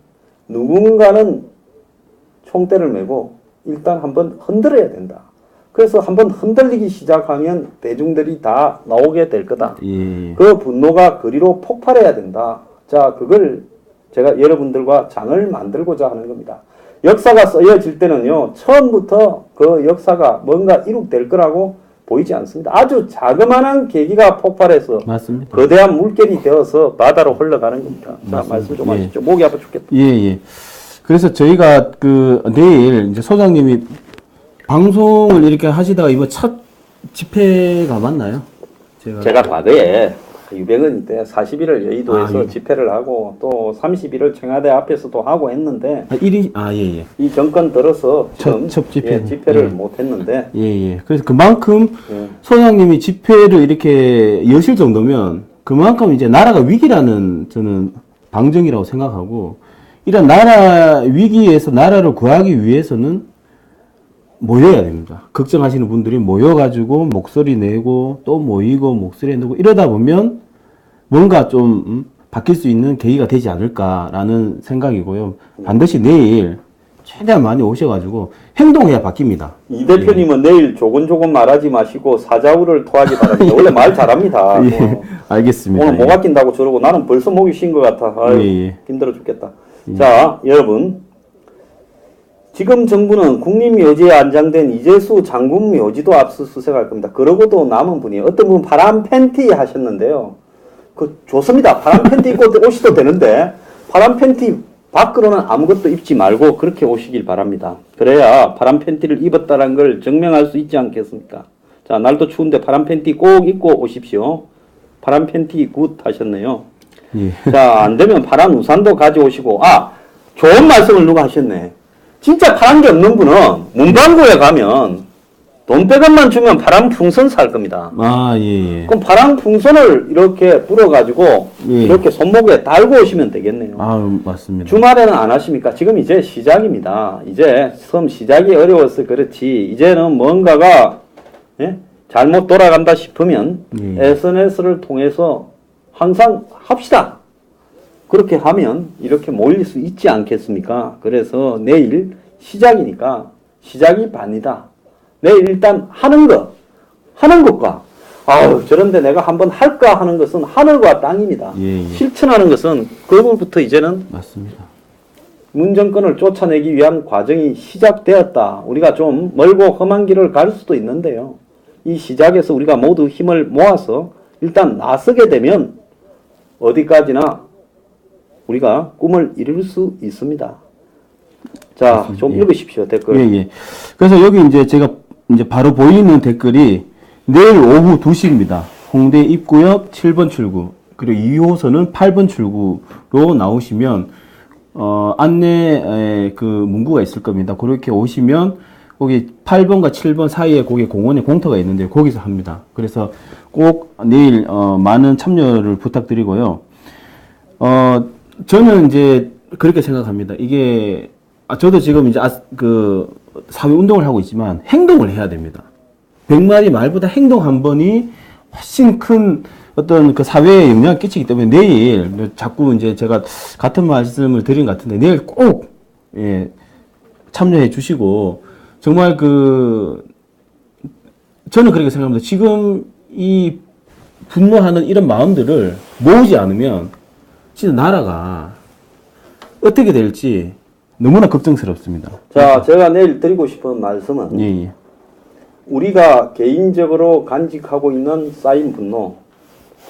누군가는 총대를 메고 일단 한번 흔들어야 된다. 그래서 한번 흔들리기 시작하면 대중들이 다 나오게 될 거다. 예. 그 분노가 거리로 폭발해야 된다. 자, 그걸 제가 여러분들과 장을 만들고자 하는 겁니다. 역사가 쓰여질 때는요, 처음부터 그 역사가 뭔가 이룩될 거라고 보이지 않습니다. 아주 자그마한 계기가 폭발해서 맞습니다. 거대한 물결이 되어서 바다로 흘러가는 겁니다. 자, 맞습니다. 말씀 좀 예. 하시죠. 목이 아파 죽겠다. 예. 그래서 저희가 내일 이제 소장님이 방송을 이렇게 하시다가 이번 첫 집회가 맞나요? 제가 과거에 유병헌 때 40일을 여의도에서 아, 예. 집회를 하고 또 30일을 청와대 앞에서도 하고 했는데 예. 이 정권 들어서 지금 첫 집회. 집회를 예. 못 했는데 예. 그래서 그만큼 예. 소장님이 집회를 이렇게 여실 정도면 그만큼 이제 나라가 위기라는 저는 방증이라고 생각하고 이런 나라 위기에서 나라를 구하기 위해서는 모여야 됩니다. 걱정하시는 분들이 모여가지고 목소리 내고 또 모이고 목소리 내고 이러다 보면 뭔가 좀 바뀔 수 있는 계기가 되지 않을까라는 생각이고요. 반드시 내일 최대한 많이 오셔가지고 행동해야 바뀝니다. 이 대표님은 내일 조곤조곤 말하지 마시고 사자우를 토하기 바랍니다. 원래 말 잘합니다. 예, 알겠습니다. 오늘 목 아낀다고 저러고 나는 벌써 목이 쉰 것 같아. 아유, 예. 힘들어 죽겠다. 자, 여러분. 지금 정부는 국립묘지에 안장된 이재수 장군 묘지도 압수수색할 겁니다. 그러고도 남은 분이 어떤 분 파란 팬티 하셨는데요. 좋습니다. 파란 팬티 입고 오셔도 되는데 파란 팬티 밖으로는 아무것도 입지 말고 그렇게 오시길 바랍니다. 그래야 파란 팬티를 입었다는 걸 증명할 수 있지 않겠습니까? 자, 날도 추운데 파란 팬티 꼭 입고 오십시오. 파란 팬티 굿 하셨네요. 예. 자, 안 되면 파란 우산도 가져오시고, 좋은 말씀을 누가 하셨네. 진짜 파란 게 없는 분은 문방구에 가면 돈 100원만 주면 파란 풍선 살 겁니다. 예. 그럼 파란 풍선을 이렇게 불어가지고 예. 이렇게 손목에 달고 오시면 되겠네요. 맞습니다. 주말에는 안 하십니까? 지금 이제 시작입니다. 이제 처음 시작이 어려워서 그렇지 이제는 뭔가가 잘못 돌아간다 싶으면 SNS를 통해서 항상 합시다. 그렇게 하면 이렇게 모일 수 있지 않겠습니까? 그래서 내일 시작이니까 시작이 반이다. 내일 일단 하는 것과 저런데 내가 한번 할까 하는 것은 하늘과 땅입니다. 실천하는 것은 그걸부터 이제는 맞습니다. 문정권을 쫓아내기 위한 과정이 시작되었다. 우리가 좀 멀고 험한 길을 갈 수도 있는데요. 이 시작에서 우리가 모두 힘을 모아서 일단 나서게 되면 어디까지나 우리가 꿈을 이룰 수 있습니다. 자, 맞습니다. 좀 읽으십시오, 댓글. 예. 그래서 여기 이제 제가 이제 바로 보이는 댓글이 내일 오후 2시입니다. 홍대 입구역 7번 출구, 그리고 2호선은 8번 출구로 나오시면, 안내, 문구가 있을 겁니다. 그렇게 오시면, 거기 8번과 7번 사이에 거기 공원에 공터가 있는데, 거기서 합니다. 그래서 꼭 내일, 많은 참여를 부탁드리고요. 저는 이제 그렇게 생각합니다. 이게, 저도 지금 이제 사회 운동을 하고 있지만 행동을 해야 됩니다. 100마디 말보다 행동 한 번이 훨씬 큰 어떤 그 사회에 영향을 끼치기 때문에 내일 자꾸 이제 제가 같은 말씀을 드린 것 같은데 내일 꼭 참여해 주시고 정말 저는 그렇게 생각합니다. 지금 이 분노하는 이런 마음들을 모으지 않으면 진짜 나라가 어떻게 될지 너무나 걱정스럽습니다. 자, 제가 내일 드리고 싶은 말씀은 우리가 개인적으로 간직하고 있는 쌓인 분노.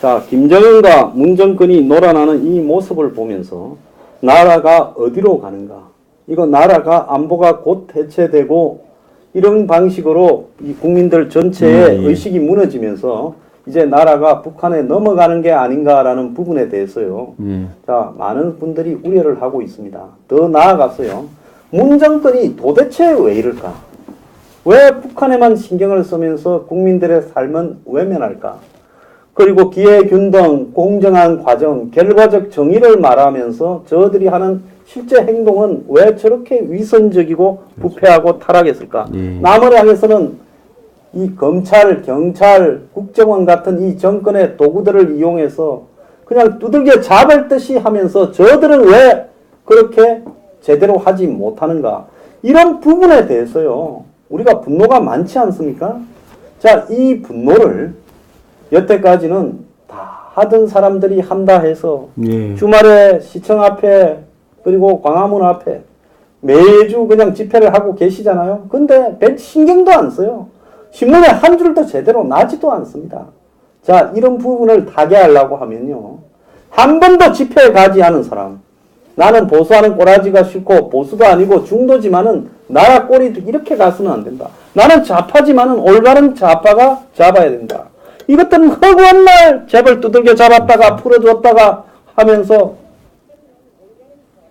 자, 김정은과 문정권이 놀아나는 이 모습을 보면서 나라가 어디로 가는가? 이거 나라가 안보가 곧 해체되고 이런 방식으로 이 국민들 전체의 의식이 무너지면서 이제 나라가 북한에 넘어가는 게 아닌가라는 부분에 대해서요. 자, 많은 분들이 우려를 하고 있습니다. 더 나아가서요. 문정권이 도대체 왜 이럴까? 왜 북한에만 신경을 쓰면서 국민들의 삶은 외면할까? 그리고 기회균등, 공정한 과정, 결과적 정의를 말하면서 저들이 하는 실제 행동은 왜 저렇게 위선적이고 부패하고 타락했을까? 남을 향해서는 이 검찰, 경찰, 국정원 같은 이 정권의 도구들을 이용해서 그냥 두들겨 잡을 듯이 하면서 저들은 왜 그렇게 제대로 하지 못하는가? 이런 부분에 대해서요. 우리가 분노가 많지 않습니까? 자, 이 분노를 여태까지는 다 하던 사람들이 한다 해서 주말에 시청 앞에 그리고 광화문 앞에 매주 그냥 집회를 하고 계시잖아요. 근데 신경도 안 써요. 신문에 한 줄도 제대로 나지도 않습니다. 자, 이런 부분을 타개하려고 하면요. 한 번도 집회에 가지 않은 사람. 나는 보수하는 꼬라지가 싫고 보수도 아니고 중도지만은 나라 꼬리 이렇게 가서는 안 된다. 나는 좌파지만은 올바른 좌파가 잡아야 된다. 이것들은 허구한 말 재벌 두들겨 잡았다가 풀어줬다가 하면서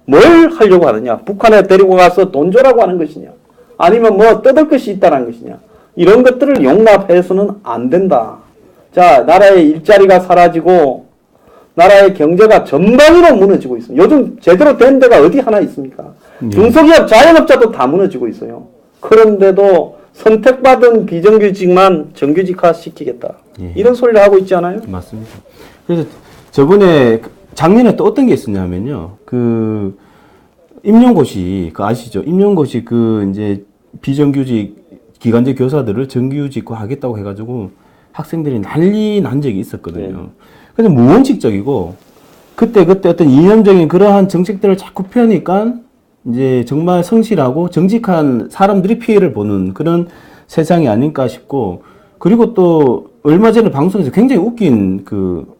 뭘 하려고 하느냐. 북한에 데리고 가서 돈 줘라고 하는 것이냐. 아니면 뭐 뜯을 것이 있다는 것이냐. 이런 것들을 용납해서는 안 된다. 자, 나라의 일자리가 사라지고 나라의 경제가 전반으로 무너지고 있습니다. 요즘 제대로 된 데가 어디 하나 있습니까? 중소기업, 자영업자도 다 무너지고 있어요. 그런데도 선택받은 비정규직만 정규직화 시키겠다. 예. 이런 소리를 하고 있지 않아요? 맞습니다. 그래서 저번에 작년에 또 어떤 게 있었냐면요. 그 임용고시 그 아시죠? 임용고시 그 이제 비정규직 기간제 교사들을 정규직화 하겠다고 해가지고 학생들이 난리 난 적이 있었거든요. 그래서 무원칙적이고 그때 어떤 이념적인 그러한 정책들을 자꾸 펴니까 이제 정말 성실하고 정직한 사람들이 피해를 보는 그런 세상이 아닐까 싶고, 그리고 또 얼마 전에 방송에서 굉장히 웃긴 그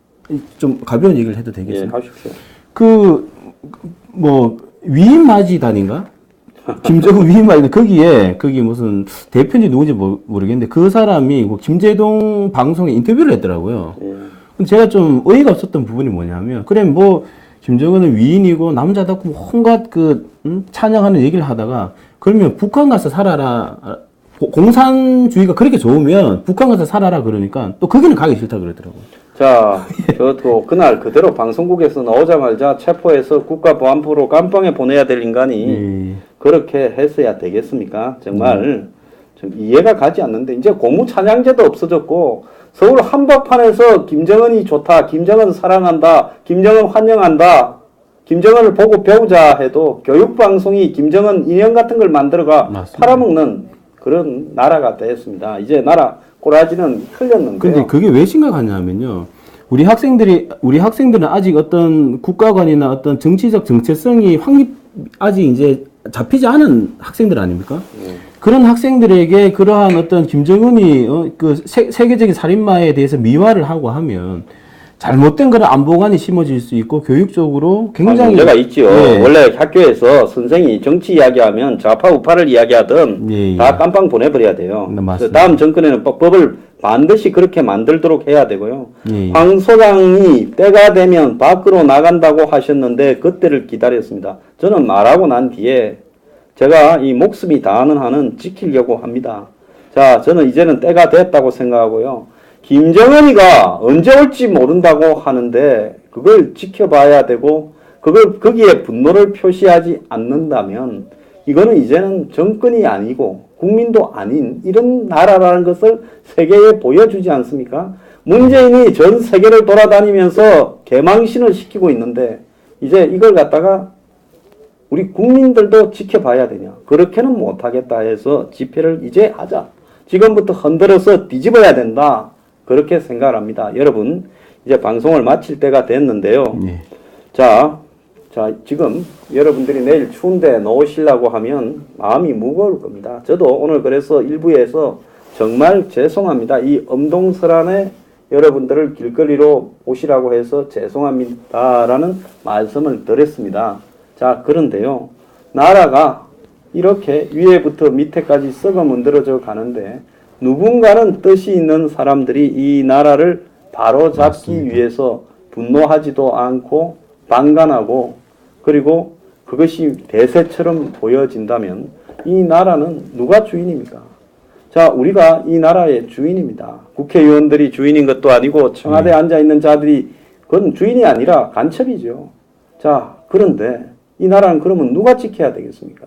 좀 가벼운 얘기를 해도 예, 되겠습니까? 하십시오. 그 뭐 위인마지단인가? 김정은 위인마지단 거기 무슨 대표인지 누군지 모르겠는데 그 사람이 뭐 김재동 방송에 인터뷰를 했더라고요. 예. 근데 제가 좀 어이가 없었던 부분이 뭐냐면, 그래 뭐 김정은은 위인이고 남자답고 온갖 그 찬양하는 얘기를 하다가 그러면 북한 가서 살아라, 공산주의가 그렇게 좋으면 북한 가서 살아라 그러니까 또 거기는 가기 싫다 그러더라고요. 자, 저도 그날 그대로 방송국에서 나오자마자 체포해서 국가보안부로 감방에 보내야 될 인간이 그렇게 했어야 되겠습니까? 정말 좀 이해가 가지 않는데, 이제 고무 찬양제도 없어졌고 서울 한복판에서 김정은이 좋다, 김정은 사랑한다, 김정은 환영한다, 김정은을 보고 배우자 해도 교육방송이 김정은 인형 같은 걸 만들어가 맞습니다. 팔아먹는 그런 나라가 됐습니다. 이제 나라 꼬라지는 흘렸는데요. 근데 그게 왜 심각하냐면요. 우리 학생들은 아직 어떤 국가관이나 어떤 정치적 정체성이 아직 이제 잡히지 않은 학생들 아닙니까? 그런 학생들에게 그러한 어떤 김정은이 그 세계적인 살인마에 대해서 미화를 하고 하면 잘못된 그런 안보관이 심어질 수 있고 교육적으로 굉장히 문제가 있지요. 예. 원래 학교에서 선생이 정치 이야기하면 좌파 우파를 이야기하든 예, 예. 다 깜빵 보내버려야 돼요. 네, 맞습니다. 그래서 다음 정권에는 법을 반드시 그렇게 만들도록 해야 되고요. 예, 예. 황 소장이 때가 되면 밖으로 나간다고 하셨는데 그때를 기다렸습니다. 저는 말하고 난 뒤에 제가 이 목숨이 다하는 한은 지키려고 합니다. 자, 저는 이제는 때가 됐다고 생각하고요. 김정은이가 언제 올지 모른다고 하는데 그걸 지켜봐야 되고, 그걸 거기에 분노를 표시하지 않는다면 이거는 이제는 정권이 아니고 국민도 아닌 이런 나라라는 것을 세계에 보여주지 않습니까? 문재인이 전 세계를 돌아다니면서 개망신을 시키고 있는데 이제 이걸 갖다가 우리 국민들도 지켜봐야 되냐? 그렇게는 못하겠다 해서 집회를 이제 하자. 지금부터 흔들어서 뒤집어야 된다. 그렇게 생각을 합니다. 여러분, 이제 방송을 마칠 때가 됐는데요. 예. 자, 지금 여러분들이 내일 추운데 나오시려고 하면 마음이 무거울 겁니다. 저도 오늘 그래서 일부에서 정말 죄송합니다. 이 엄동설안에 여러분들을 길거리로 오시라고 해서 죄송합니다라는 말씀을 드렸습니다. 자, 그런데요. 나라가 이렇게 위에부터 밑에까지 썩어 문드러져 가는데 누군가는 뜻이 있는 사람들이 이 나라를 바로잡기 맞습니다. 위해서 분노하지도 않고 방관하고, 그리고 그것이 대세처럼 보여진다면 이 나라는 누가 주인입니까? 자, 우리가 이 나라의 주인입니다. 국회의원들이 주인인 것도 아니고 청와대에 앉아있는 자들이 그건 주인이 아니라 간첩이죠. 자, 그런데 이 나라는 그러면 누가 지켜야 되겠습니까?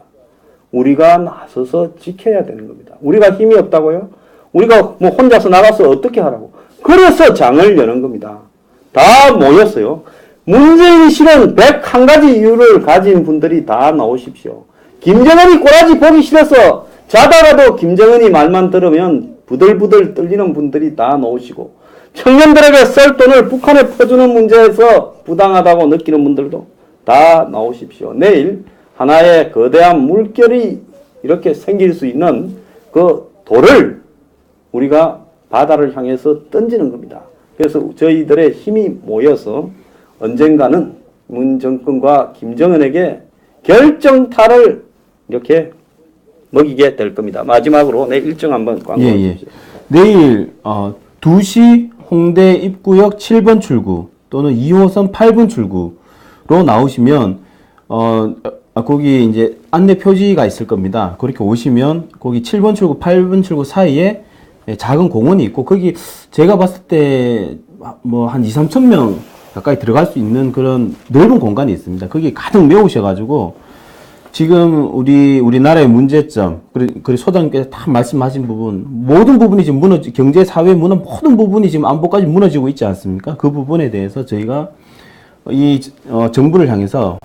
우리가 나서서 지켜야 되는 겁니다. 우리가 힘이 없다고요? 우리가 뭐 혼자서 나가서 어떻게 하라고? 그래서 장을 여는 겁니다. 다 모였어요. 문재인이 싫은 101가지 이유를 가진 분들이 다 나오십시오. 김정은이 꼬라지 보기 싫어서 자다가도 김정은이 말만 들으면 부들부들 떨리는 분들이 다 나오시고, 청년들에게 쓸 돈을 북한에 퍼주는 문제에서 부당하다고 느끼는 분들도 다 나오십시오. 내일 하나의 거대한 물결이 이렇게 생길 수 있는 그 돌을 우리가 바다를 향해서 던지는 겁니다. 그래서 저희들의 힘이 모여서 언젠가는 문 정권과 김정은에게 결정타를 이렇게 먹이게 될 겁니다. 마지막으로 내 일정 한번 광고해 주십시오. 내일 2시 홍대 입구역 7번 출구 또는 2호선 8번 출구로 나오시면 거기 이제 안내 표지가 있을 겁니다. 그렇게 오시면 거기 7번 출구, 8번 출구 사이에 작은 공원이 있고 거기 제가 봤을 때 뭐 한 2, 3천 명 가까이 들어갈 수 있는 그런 넓은 공간이 있습니다. 거기 가득 메우셔가지고 지금 우리나라의 문제점, 그리고 소장님께서 다 말씀하신 부분, 모든 부분이 지금 경제, 사회, 문화 모든 부분이 지금 안보까지 무너지고 있지 않습니까? 그 부분에 대해서 저희가 정부를 향해서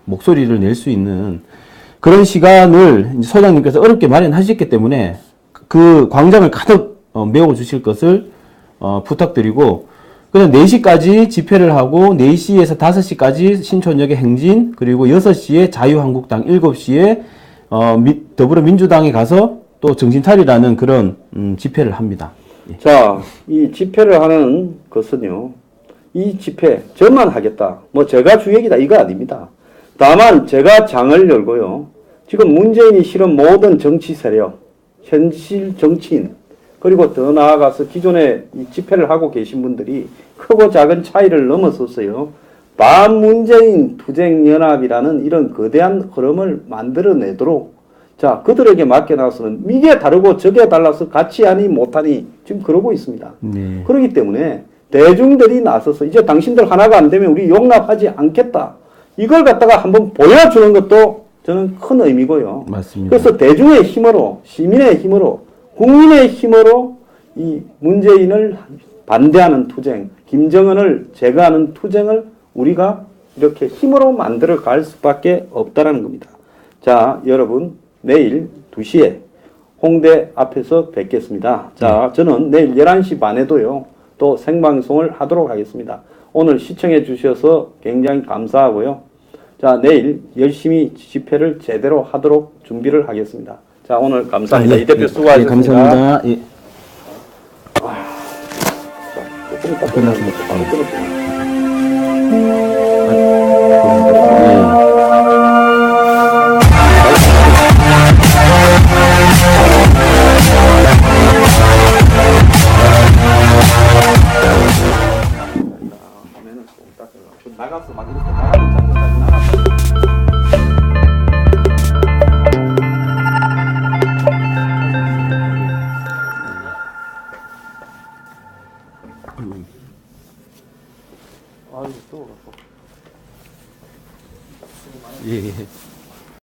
목소리를 낼 수 있는 그런 시간을 이제 소장님께서 어렵게 마련하셨기 때문에 그 광장을 가득 메워주실 것을 부탁드리고 그냥 4시까지 집회를 하고 4시에서 5시까지 신촌역에 행진 그리고 6시에 자유한국당 7시에 더불어민주당에 가서 또 정신차리라는 그런 집회를 합니다. 예. 자, 이 집회를 하는 것은요, 이 집회 저만 하겠다, 뭐 제가 주역이다 이거 아닙니다. 다만 제가 장을 열고요, 지금 문재인이 실은 모든 정치 세력, 현실 정치인, 그리고 더 나아가서 기존에 이 집회를 하고 계신 분들이 크고 작은 차이를 넘어섰어요. 반문재인 투쟁연합이라는 이런 거대한 흐름을 만들어내도록 자 그들에게 맡겨놔서는 이게 다르고 저게 달라서 같이 하니 못하니 지금 그러고 있습니다. 네. 그렇기 때문에 대중들이 나서서 이제 당신들 하나가 안 되면 우리 용납하지 않겠다. 이걸 갖다가 한번 보여주는 것도 저는 큰 의미고요. 맞습니다. 그래서 대중의 힘으로, 시민의 힘으로, 국민의 힘으로 이 문재인을 반대하는 투쟁, 김정은을 제거하는 투쟁을 우리가 이렇게 힘으로 만들어 갈 수밖에 없다라는 겁니다. 자, 여러분 내일 2시에 홍대 앞에서 뵙겠습니다. 자, 저는 내일 11시 반에도요, 또 생방송을 하도록 하겠습니다. 오늘 시청해 주셔서 굉장히 감사하고요. 자, 내일 열심히 집회를 제대로 하도록 준비를 하겠습니다. 자, 오늘 감사합니다. 이 대표 수고하셨습니다. 예, 감사합니다. 예. 조금 이따 끝났습니다. 바로 끊었구나. 나가서 막 이렇게 나가는 장면까지 나갔어. 아유, 또. 예, 예.